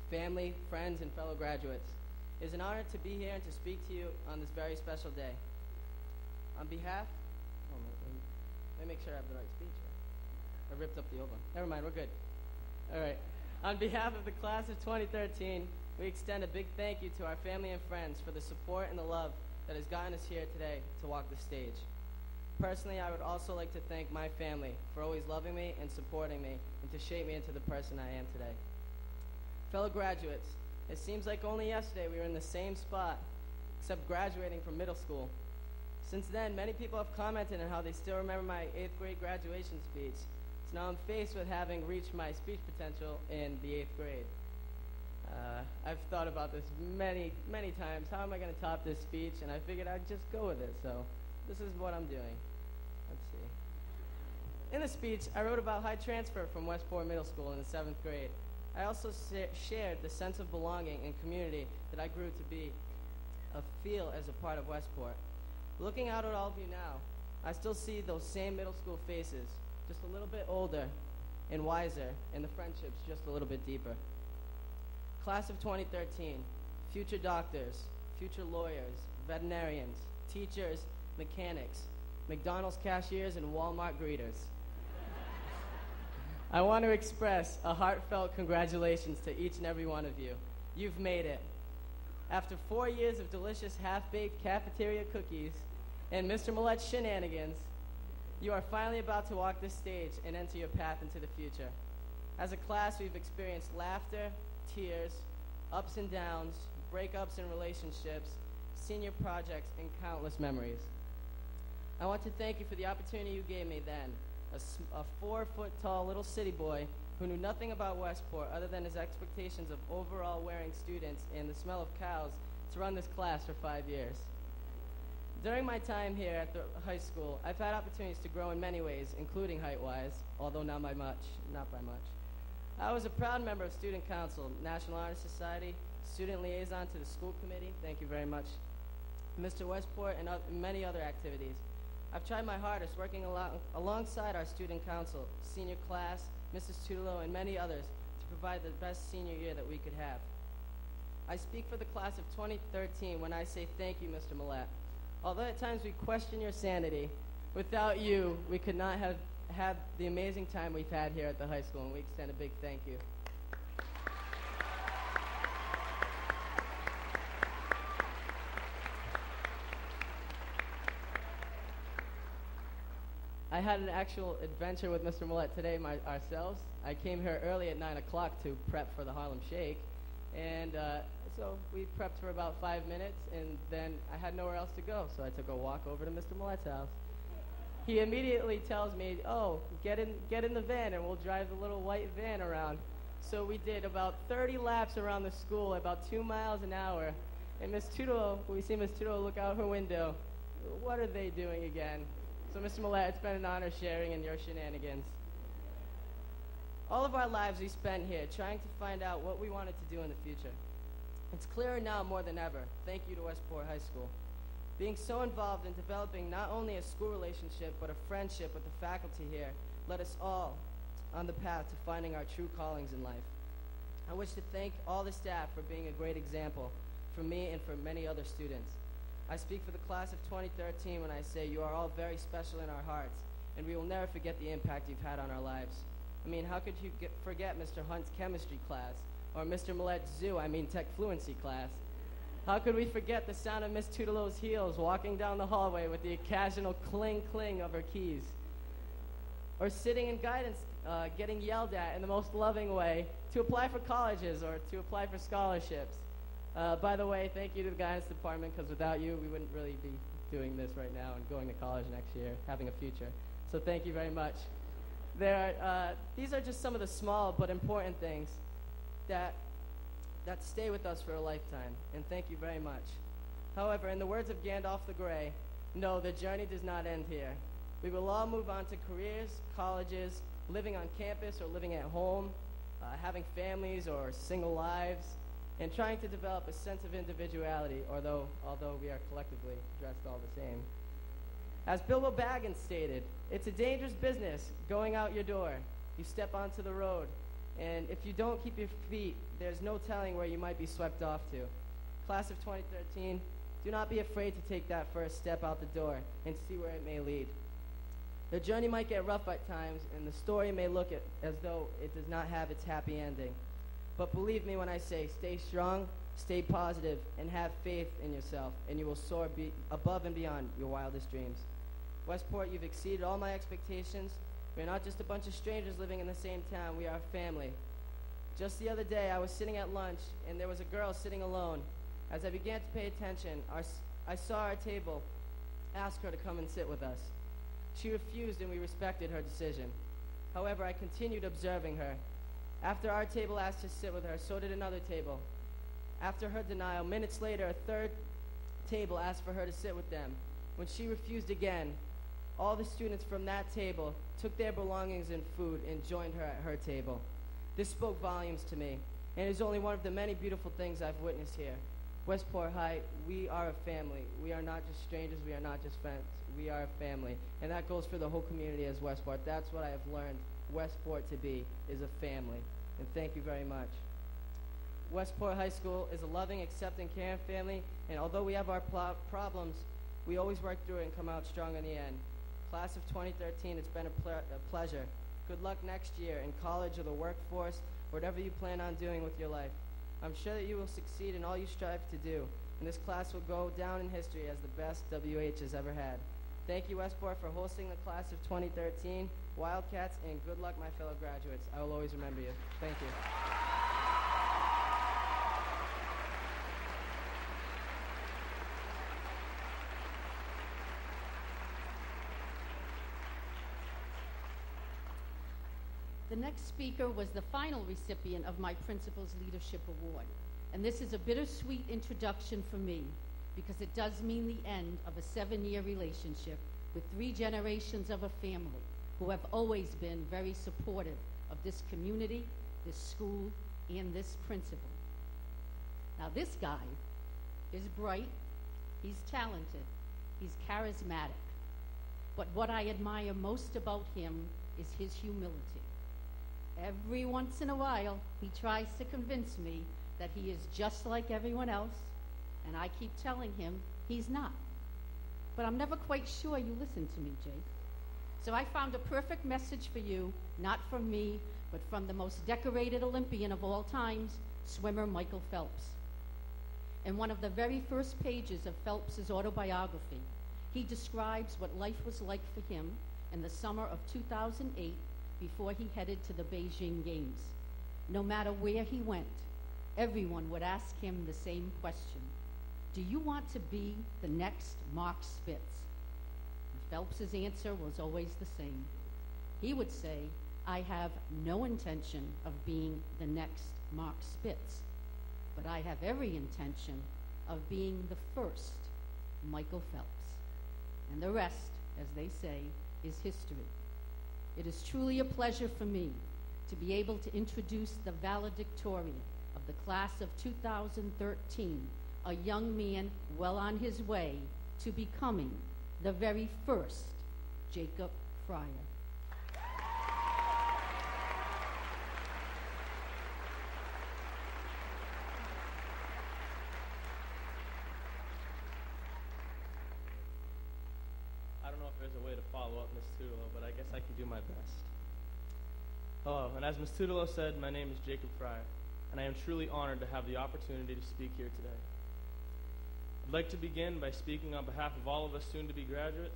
family, friends, and fellow graduates. It is an honor to be here and to speak to you on this very special day. On behalf, let me make sure I have the right speech. Right? I ripped up the old one. Never mind, we're good. All right. On behalf of the class of 2013, we extend a big thank you to our family and friends for the support and the love that has gotten us here today to walk the stage. Personally, I would also like to thank my family for always loving me and supporting me and to shape me into the person I am today. Fellow graduates, it seems like only yesterday we were in the same spot, except graduating from middle school. Since then, many people have commented on how they still remember my 8th grade graduation speech. So now I'm faced with having reached my speech potential in the 8th grade. I've thought about this many, many times. How am I going to top this speech? And I figured I'd just go with it. So this is what I'm doing. Let's see. In the speech, I wrote about how I transferred from Westport Middle School in the 7th grade. I also shared the sense of belonging and community that I grew to feel as a part of Westport. Looking out at all of you now, I still see those same middle school faces, just a little bit older and wiser, and the friendships just a little bit deeper. Class of 2013, future doctors, future lawyers, veterinarians, teachers, mechanics, McDonald's cashiers, and Walmart greeters. I want to express a heartfelt congratulations to each and every one of you. You've made it. After 4 years of delicious half-baked cafeteria cookies and Mr. Millet's shenanigans, you are finally about to walk this stage and enter your path into the future. As a class, we've experienced laughter, tears, ups and downs, breakups and relationships, senior projects, and countless memories. I want to thank you for the opportunity you gave me then, a 4-foot-tall little city boy who knew nothing about Westport other than his expectations of overall wearing students and the smell of cows to run this class for 5 years. During my time here at the high school, I've had opportunities to grow in many ways, including height-wise, although not by much. I was a proud member of Student Council, National Honor Society, Student Liaison to the School Committee, thank you very much, Mr. Westport, and many other activities. I've tried my hardest working alongside our Student Council, senior class, Mrs. Tutelo, and many others to provide the best senior year that we could have. I speak for the class of 2013 when I say thank you, Mr. Millet. Although at times we question your sanity, without you, we could not have had the amazing time we've had here at the high school, and we extend a big thank you. I had an actual adventure with Mr. Millet today ourselves. I came here early at 9 o'clock to prep for the Harlem Shake, and so we prepped for about 5 minutes, and then I had nowhere else to go, so I took a walk over to Mr. Millet's house. He immediately tells me, oh, get in the van, and we'll drive the little white van around. So we did about 30 laps around the school at about 2 miles an hour, and Miss Tutelo, we see Miss Tutelo look out her window. What are they doing again? So, Mr. Millet, it's been an honor sharing in your shenanigans. All of our lives we spent here trying to find out what we wanted to do in the future. It's clearer now more than ever. Thank you to Westport High School. Being so involved in developing not only a school relationship, but a friendship with the faculty here led us all on the path to finding our true callings in life. I wish to thank all the staff for being a great example for me and for many other students. I speak for the class of 2013 when I say you are all very special in our hearts, and we will never forget the impact you've had on our lives. I mean, how could you forget Mr. Hunt's chemistry class, or Mr. Millet's tech fluency class? How could we forget the sound of Miss Tutelo's heels walking down the hallway with the occasional cling-cling of her keys? Or sitting in guidance, getting yelled at in the most loving way to apply for colleges or to apply for scholarships. By the way, thank you to the guidance department, because without you, we wouldn't really be doing this right now and going to college next year, having a future. So thank you very much. These are just some of the small but important things that stay with us for a lifetime, and thank you very much. However, in the words of Gandalf the Grey, no, the journey does not end here. We will all move on to careers, colleges, living on campus or living at home, having families or single lives, and trying to develop a sense of individuality, although we are collectively dressed all the same. As Bilbo Baggins stated, it's a dangerous business going out your door. You step onto the road, and if you don't keep your feet, there's no telling where you might be swept off to. Class of 2013, do not be afraid to take that first step out the door and see where it may lead. The journey might get rough at times, and the story may look as though it does not have its happy ending. But believe me when I say, stay strong, stay positive, and have faith in yourself, and you will soar above and beyond your wildest dreams. Westport, you've exceeded all my expectations. We're not just a bunch of strangers living in the same town. We are a family. Just the other day, I was sitting at lunch, and there was a girl sitting alone. As I began to pay attention, I saw our table ask her to come and sit with us. She refused, and we respected her decision. However, I continued observing her. After our table asked to sit with her, so did another table. After her denial, minutes later, a third table asked for her to sit with them. When she refused again, all the students from that table took their belongings and food and joined her at her table. This spoke volumes to me, and it is only one of the many beautiful things I've witnessed here. Westport High, we are a family. We are not just strangers. We are not just friends. We are a family, and that goes for the whole community as Westport. That's what I have learned Westport to be, is a family, and thank you very much. Westport High School is a loving, accepting, caring family, and although we have our problems, we always work through it and come out strong in the end. Class of 2013, it's been a pleasure. Good luck next year in college or the workforce, whatever you plan on doing with your life. I'm sure that you will succeed in all you strive to do, and this class will go down in history as the best WH has ever had. Thank you, Westport, for hosting the class of 2013, Wildcats, and good luck, my fellow graduates. I will always remember you. Thank you. The next speaker was the final recipient of my Principal's Leadership Award. And this is a bittersweet introduction for me because it does mean the end of a 7-year relationship with 3 generations of a family who have always been very supportive of this community, this school, and this principal. Now this guy is bright, he's talented, he's charismatic. But what I admire most about him is his humility. Every once in a while, he tries to convince me that he is just like everyone else, and I keep telling him he's not. But I'm never quite sure you listen to me, Jake. So I found a perfect message for you, not from me, but from the most decorated Olympian of all times, swimmer Michael Phelps. In one of the very first pages of Phelps's autobiography, he describes what life was like for him in the summer of 2008 before he headed to the Beijing Games. No matter where he went, everyone would ask him the same question. Do you want to be the next Mark Spitz? And Phelps's answer was always the same. He would say, I have no intention of being the next Mark Spitz, but I have every intention of being the first Michael Phelps. And the rest, as they say, is history. It is truly a pleasure for me to be able to introduce the valedictorian of the class of 2013, a young man well on his way to becoming the very first Jacob Fryer. I don't know if there's a way to follow up Ms. Tutelo, but I guess I can do my best. Hello, and as Ms. Tutelo said, my name is Jacob Fryer, and I am truly honored to have the opportunity to speak here today. I'd like to begin by speaking on behalf of all of us soon-to-be graduates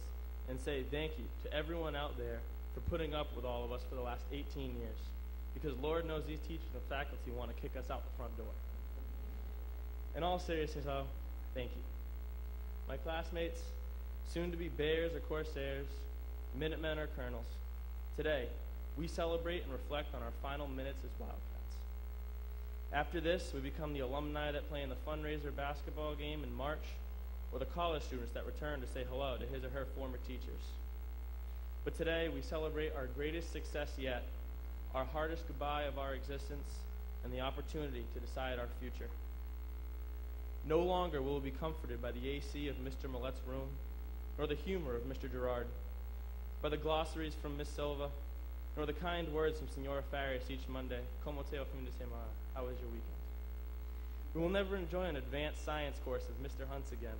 and say thank you to everyone out there for putting up with all of us for the last 18 years, because Lord knows these teachers and faculty want to kick us out the front door. In all seriousness, though, thank you. My classmates, soon-to-be Bears or Corsairs, Minutemen or Colonels, today, we celebrate and reflect on our final minutes as Wildcats. After this, we become the alumni that play in the fundraiser basketball game in March, or the college students that return to say hello to his or her former teachers. But today, we celebrate our greatest success yet, our hardest goodbye of our existence, and the opportunity to decide our future. No longer will we be comforted by the AC of Mr. Millette's room, nor the humor of Mr. Gerard, by the glossaries from Miss Silva, nor the kind words from Senora Farias each Monday, como te el fin de semana, how was your weekend? We will never enjoy an advanced science course with Mr. Hunt's again,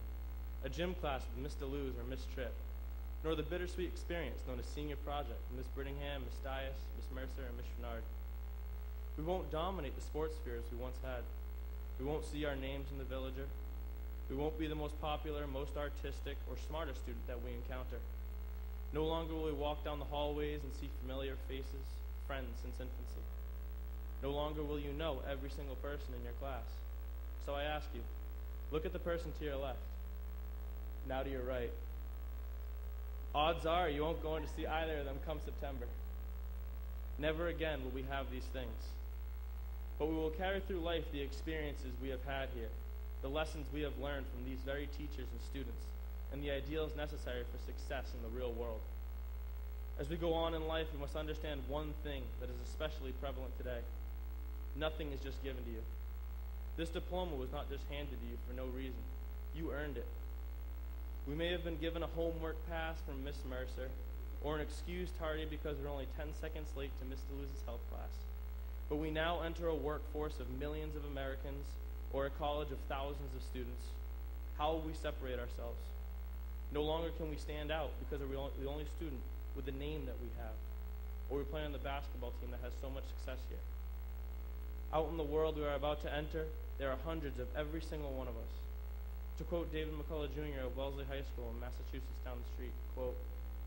a gym class with Miss Deleuze or Miss Tripp, nor the bittersweet experience known as senior project with Miss Brittingham, Miss Dias, Miss Mercer, and Miss Schrenard. We won't dominate the sports sphere as we once had. We won't see our names in the Villager. We won't be the most popular, most artistic, or smartest student that we encounter. No longer will we walk down the hallways and see familiar faces, friends since infancy. No longer will you know every single person in your class. So I ask you, look at the person to your left, now to your right. Odds are you won't go in to see either of them come September. Never again will we have these things. But we will carry through life the experiences we have had here, the lessons we have learned from these very teachers and students, and the ideals necessary for success in the real world. As we go on in life, we must understand one thing that is especially prevalent today. Nothing is just given to you. This diploma was not just handed to you for no reason. You earned it. We may have been given a homework pass from Miss Mercer, or an excuse tardy because we're only 10 seconds late to Miss Deleuze's health class. But we now enter a workforce of millions of Americans, or a college of thousands of students. How will we separate ourselves? No longer can we stand out because we're the only student with the name that we have, or we play on the basketball team that has so much success here. Out in the world we are about to enter, there are hundreds of every single one of us. To quote David McCullough Jr. of Wellesley High School in Massachusetts down the street, quote,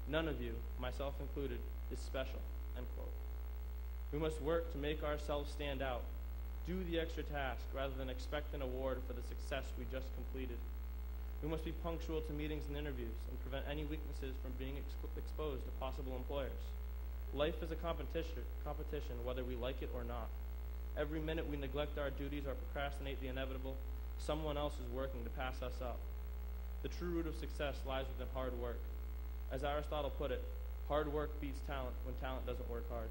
"None of you, myself included, is special," end quote. We must work to make ourselves stand out, do the extra task rather than expect an award for the success we just completed. We must be punctual to meetings and interviews and prevent any weaknesses from being exposed to possible employers. Life is a competition whether we like it or not. Every minute we neglect our duties or procrastinate the inevitable, someone else is working to pass us up. The true root of success lies within hard work. As Aristotle put it, hard work beats talent when talent doesn't work hard.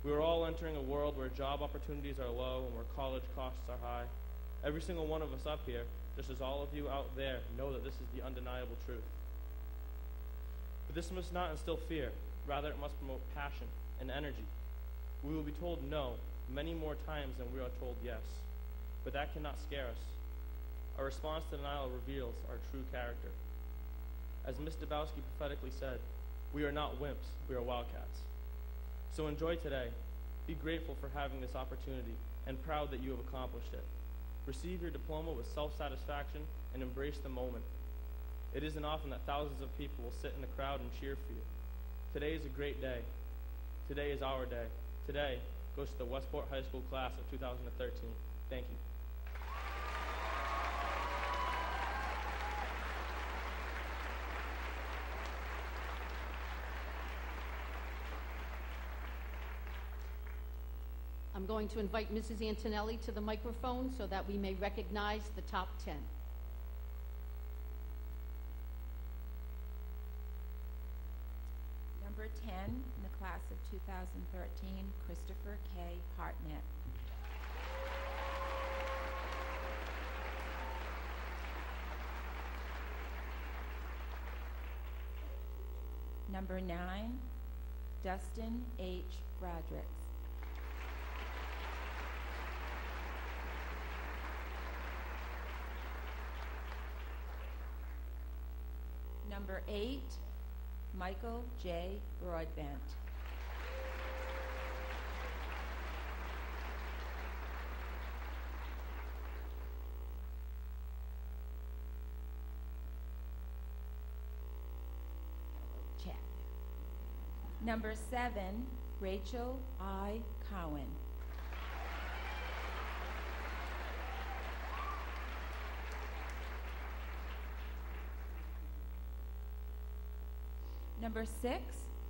We are all entering a world where job opportunities are low and where college costs are high. Every single one of us up here, just as all of you out there, know that this is the undeniable truth. But this must not instill fear. Rather, it must promote passion and energy. We will be told no many more times than we are told yes. But that cannot scare us. Our response to denial reveals our true character. As Ms. Dabowski prophetically said, we are not wimps, we are wildcats. So enjoy today. Be grateful for having this opportunity and proud that you have accomplished it. Receive your diploma with self-satisfaction and embrace the moment. It isn't often that thousands of people will sit in the crowd and cheer for you. Today is a great day. Today is our day. Today goes to the Westport High School class of 2013. Thank you. I'm going to invite Mrs. Antonelli to the microphone so that we may recognize the top 10. Number 10 in the class of 2013, Christopher K. Hartnett. Number 9, Dustin H. Fredericks. Number 8, Michael J. Broadbent. Check. Number 7, Rachel I. Cowan. Number 6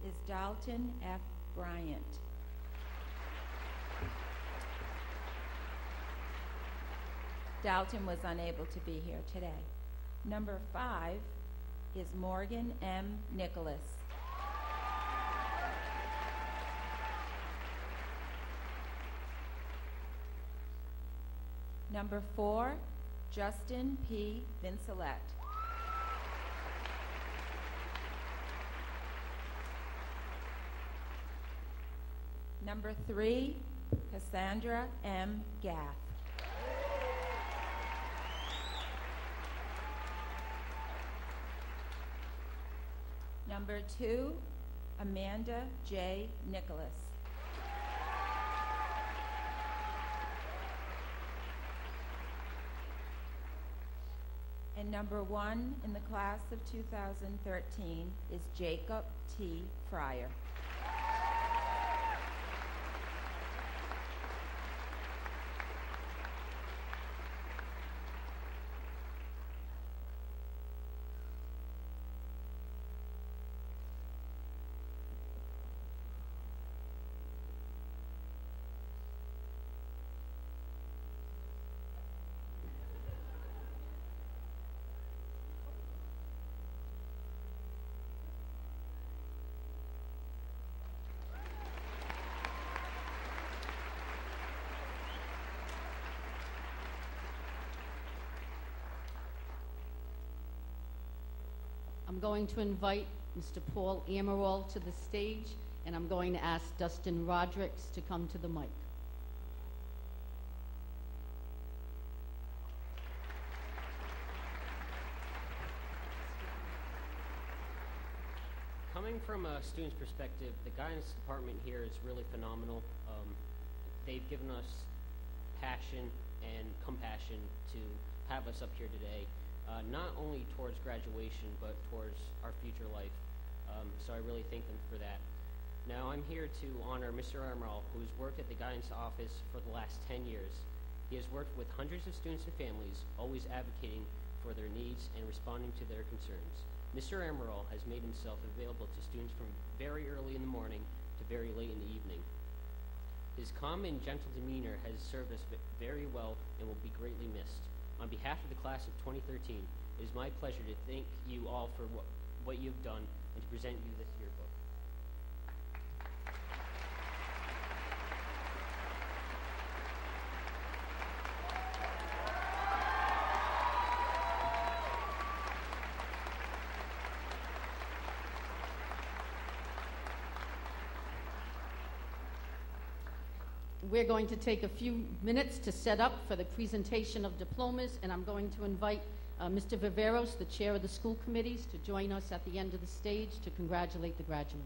is Dalton F. Bryant. Dalton was unable to be here today. Number 5 is Morgan M. Nicholas. Number 4, Justin P. Vincelette. Number 3, Cassandra M. Gath. Number 2, Amanda J. Nicholas. And number 1 in the class of 2013 is Jacob T. Fryer. I'm going to invite Mr. Paul Amaral to the stage, and I'm going to ask Dustin Rodricks to come to the mic. Coming from a student's perspective, the guidance department here is really phenomenal. They've given us passion and compassion to have us up here today, not only towards graduation, but towards our future life. So I really thank them for that. Now I'm here to honor Mr. Amaral, who's worked at the guidance office for the last 10 years. He has worked with hundreds of students and families, always advocating for their needs and responding to their concerns. Mr. Amaral has made himself available to students from very early in the morning to very late in the evening. His calm and gentle demeanor has served us very well and will be greatly missed. On behalf of the class of 2013, it is my pleasure to thank you all for what you've done and to present you this yearbook. We're going to take a few minutes to set up for the presentation of diplomas, and I'm going to invite Mr. Viveros, the chair of the school committees, to join us at the end of the stage to congratulate the graduates.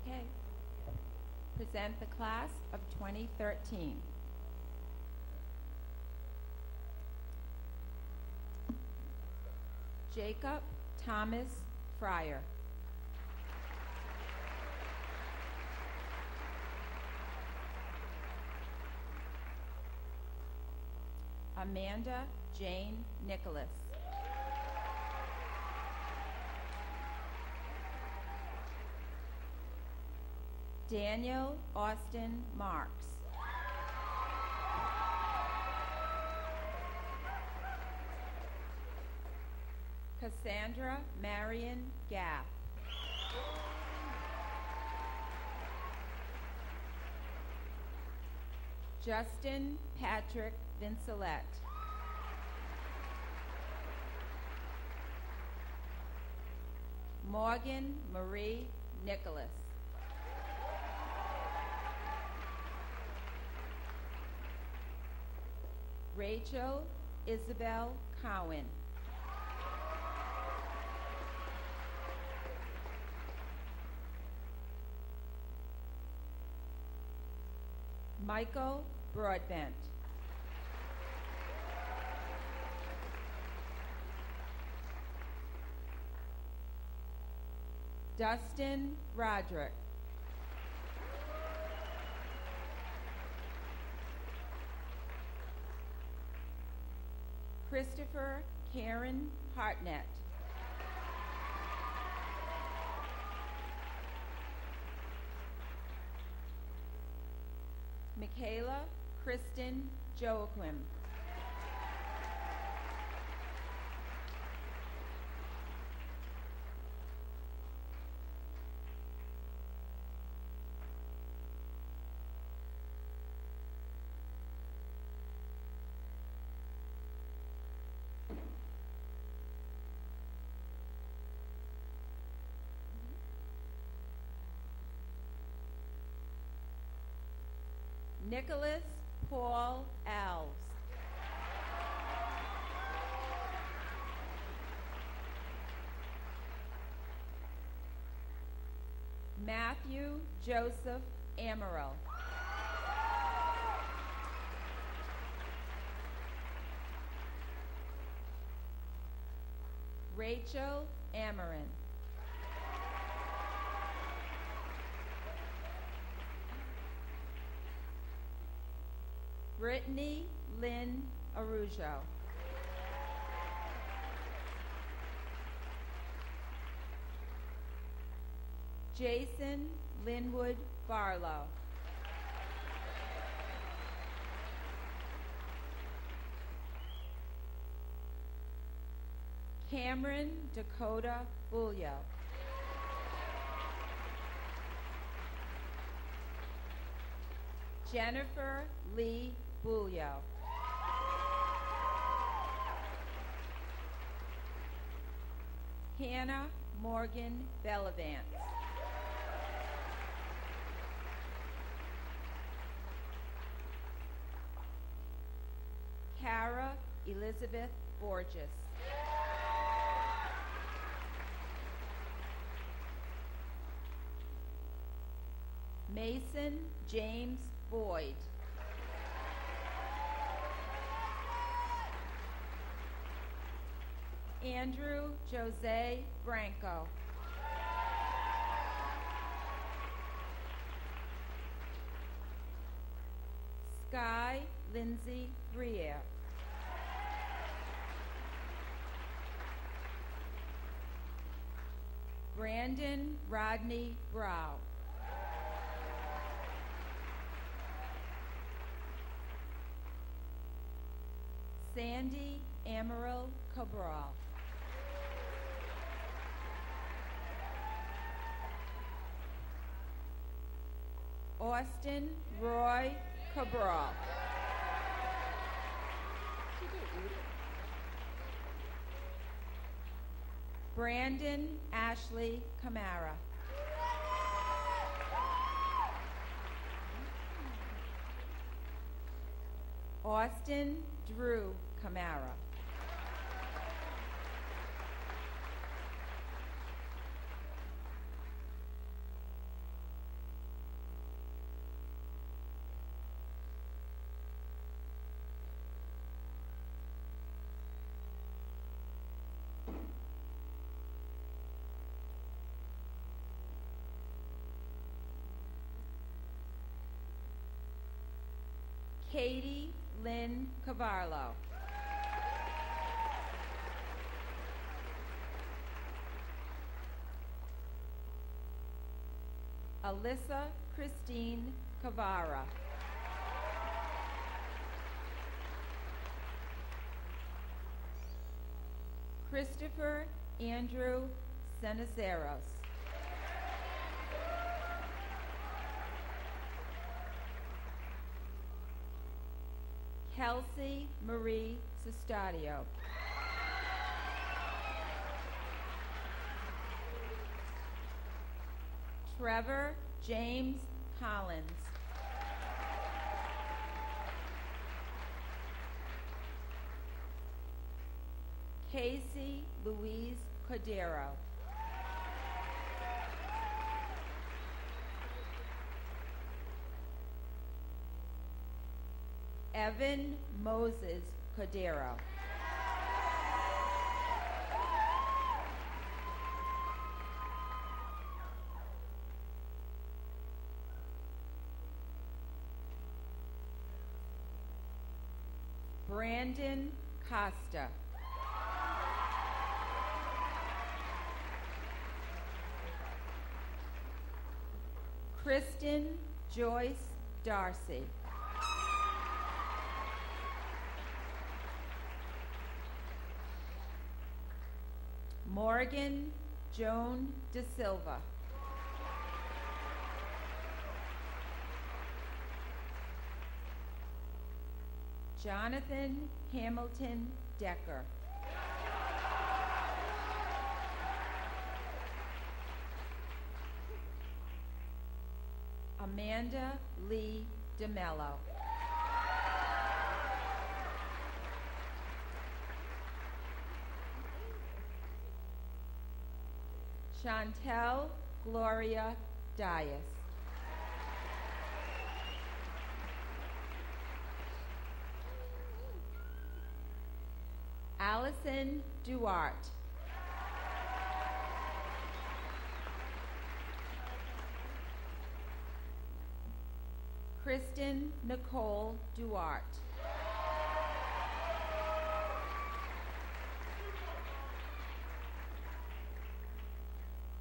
Okay. Present the class of 2013. Jacob Thomas Fryer. Amanda Jane Nicholas. Daniel Austin Marks. Cassandra Marion Gaff. Justin Patrick Vincelette. Morgan Marie Nicholas. Rachel Isabel Cowan. Michael Broadbent. Dustin Roderick. Christopher Karen Hartnett. Michaela Kristen Joachim. Nicholas Paul Alves. Matthew Joseph Amaral. Rachel Amarin. Brittany Lynn Arujo. Jason Linwood Barlow. Cameron Dakota Bulyo. Jennifer Lee Bulyo. Hannah Morgan Bellavance. Kara Elizabeth Borges. Mason James Boyd. Andrew Jose Branco. Sky Lindsay Briere. Brandon Rodney Brow. Sandy Amaral Cabral. Austin Roy Cabral. Brandon Ashley Camara. Austin Drew Camara. Katie Lynn Cavarlo. Alyssa Christine Cavara. Christopher Andrew Ceniceros. Kelsey Marie Sestadio. Trevor James Collins. Casey Louise Cordero. Evan Moses Cordero. Brandon Costa. Kristen Joyce Darcy. Morgan Joan De Silva. Jonathan Hamilton Decker. Amanda Lee DeMello. Chantel Gloria Dias. Allison Duarte. Kristen Nicole Duarte.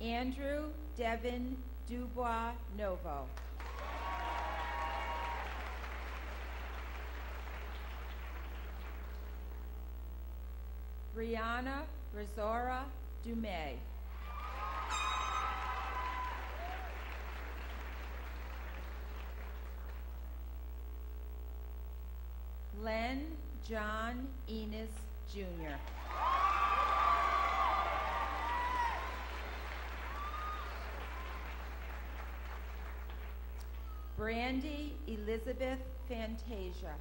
Andrew Devin Dubois Novo. Brianna Rosora Dumay. Len John Enos Jr. Brandy Elizabeth Fantasia.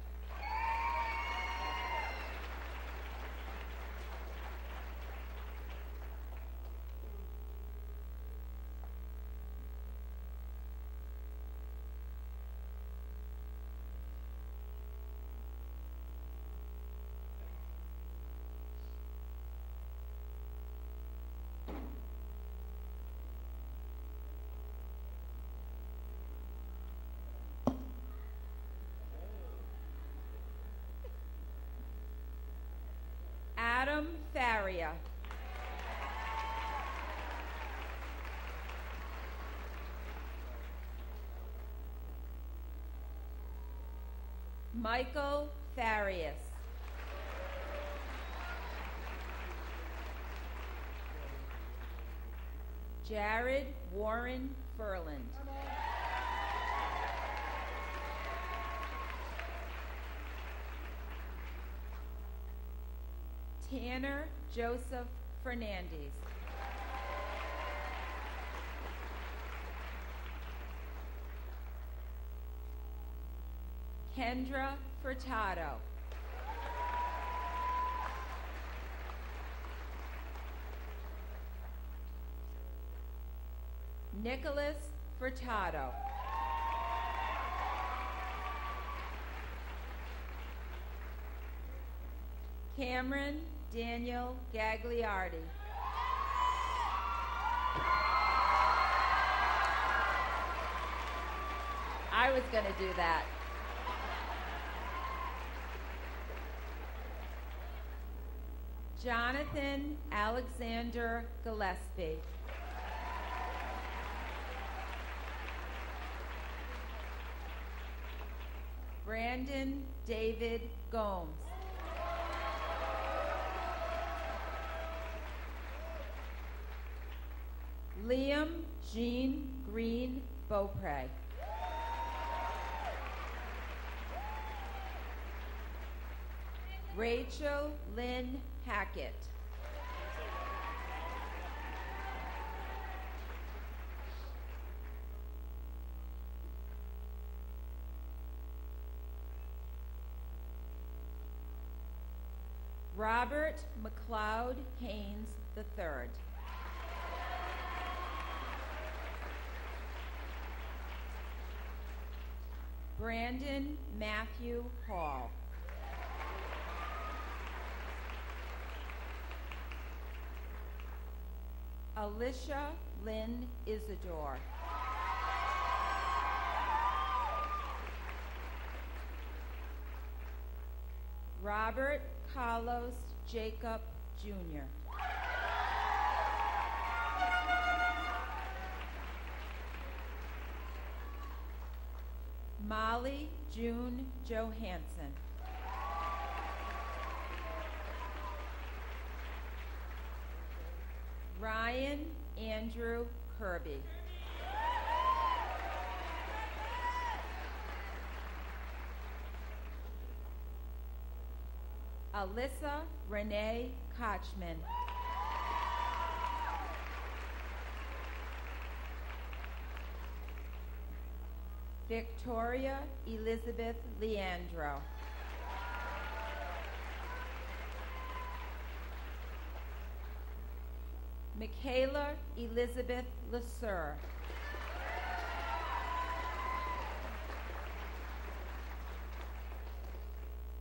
Adam Faria. Michael Farias. Jared Warren Furland. Tanner Joseph Fernandez. Kendra Furtado. Nicholas Furtado. Cameron Daniel Gagliardi. I was going to do that. Jonathan Alexander Gillespie. Brandon David Gomes. Liam Jean Green Beaupre. Rachel Lynn Hackett. Robert McLeod Haynes III. Brandon Matthew Hall. Alicia Lynn Isidore. Robert Carlos Jacob Jr. Molly June Johansson. Ryan Andrew Kirby. Alyssa Renee Kochman. Victoria Elizabeth Leandro. Michaela Elizabeth Lasur.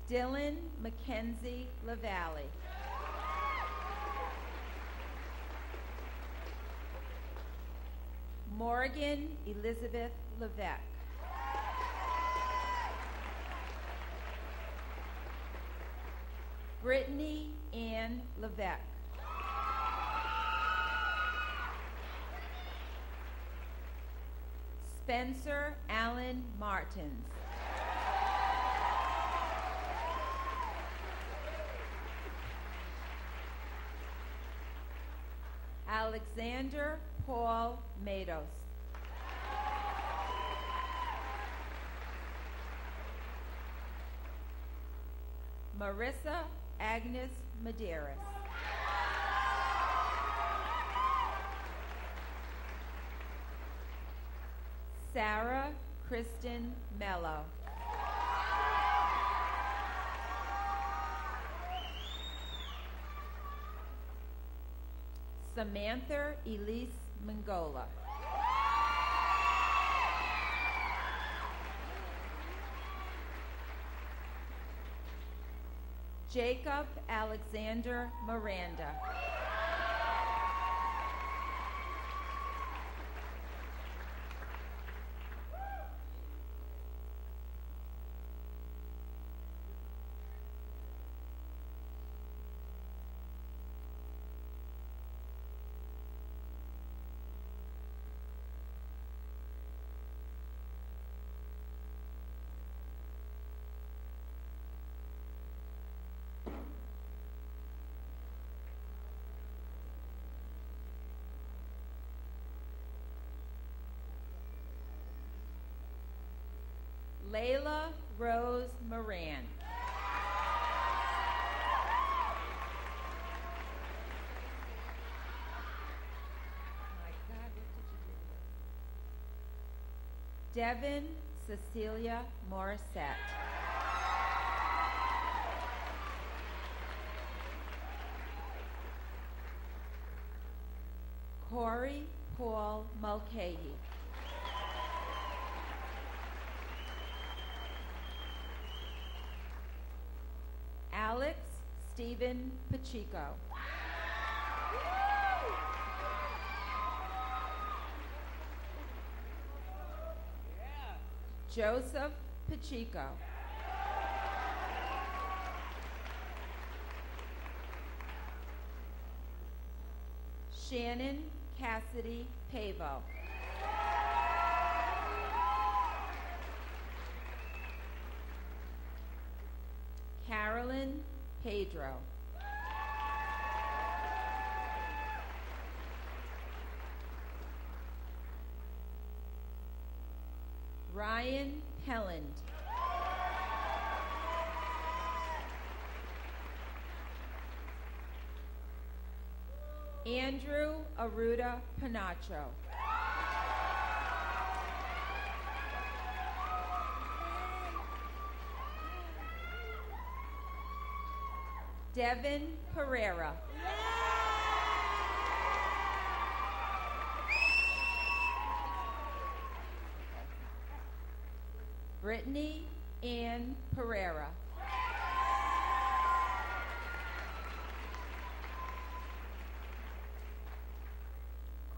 Dylan Mackenzie LaValle. Morgan Elizabeth Levesque. Brittany Ann Levesque. Spencer Allen Martins. Alexander Paul Matos. Marissa Agnes Medeiros. Sarah Kristen Mello. Samantha Elise Mangola. Jacob Alexander Miranda. Layla Rose Moran. My God, what did you do? Devin Cecilia Morissette. Corey Paul Mulcahy. Alex Stephen Pacheco. Joseph Pacheco. Shannon Cassidy Pavo. Carolyn Pedro. Ryan Pelland. Andrew Aruda Panacho. Devin Pereira. Brittany Ann Pereira.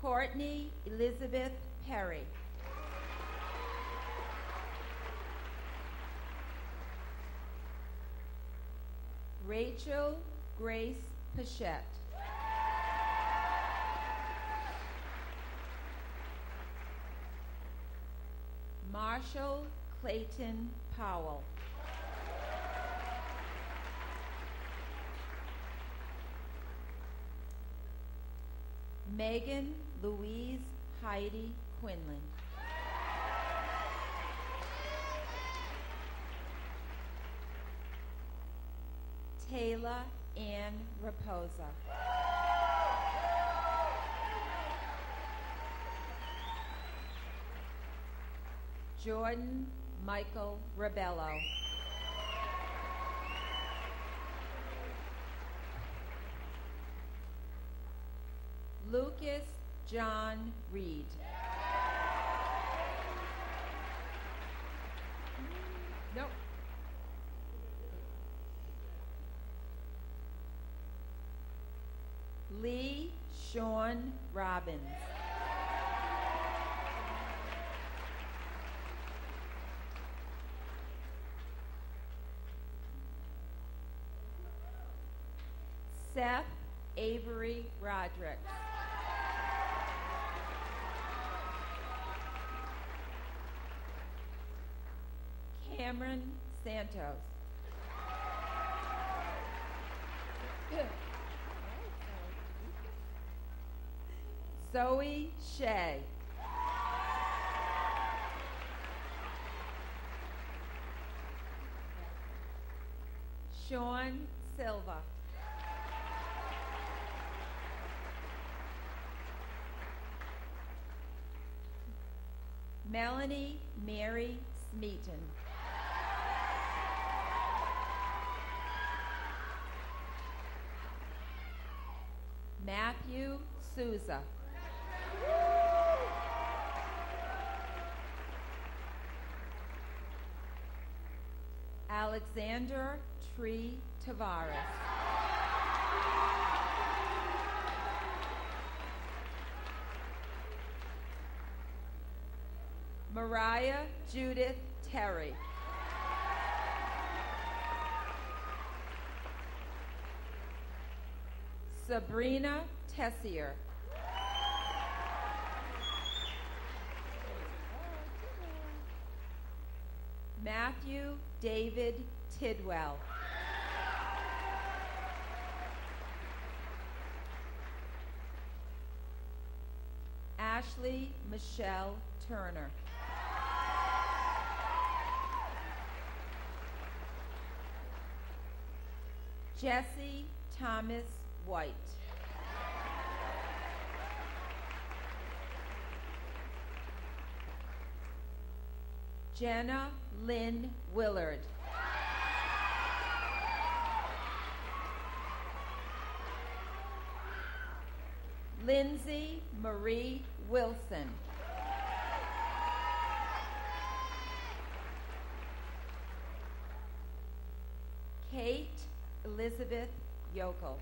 Courtney Elizabeth Perry. Rachel Grace Pichette. Marshall Clayton Powell. Megan Louise Heidi Quinlan. Taylor Ann Raposa. Jordan Michael Rebello. Lucas John Reed. Nope. Lee Sean Robbins. Seth Avery Roderick. Cameron Santos. Zoe Shea. Sean Silva. Melanie Mary Smeaton. Matthew Souza. Alexander Tree Tavares. Mariah Judith Terry. Sabrina Tessier. Matthew David Tidwell. Ashley Michelle Turner. Jesse Thomas White. Jenna Lynn Willard. Lindsay Marie Wilson. Kate Elizabeth Yokel.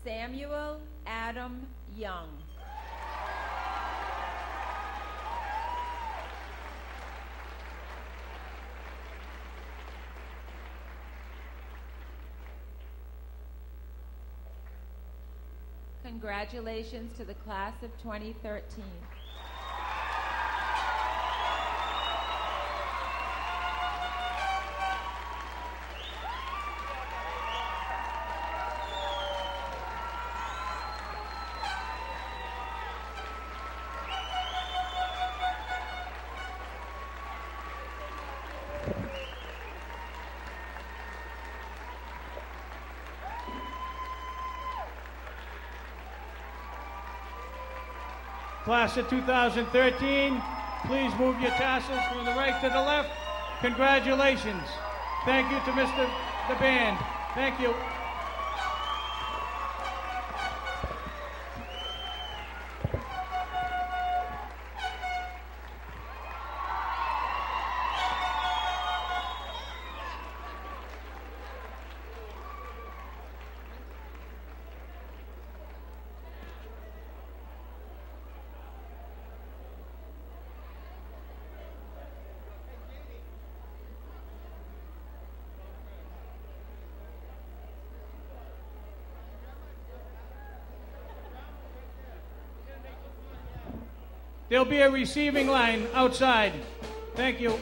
Samuel Adam Young. Congratulations to the class of 2013. Class of 2013, Please move your tassels from the right to the left. Congratulations. Thank you to the band. Thank you. There'll be a receiving line outside. Thank you.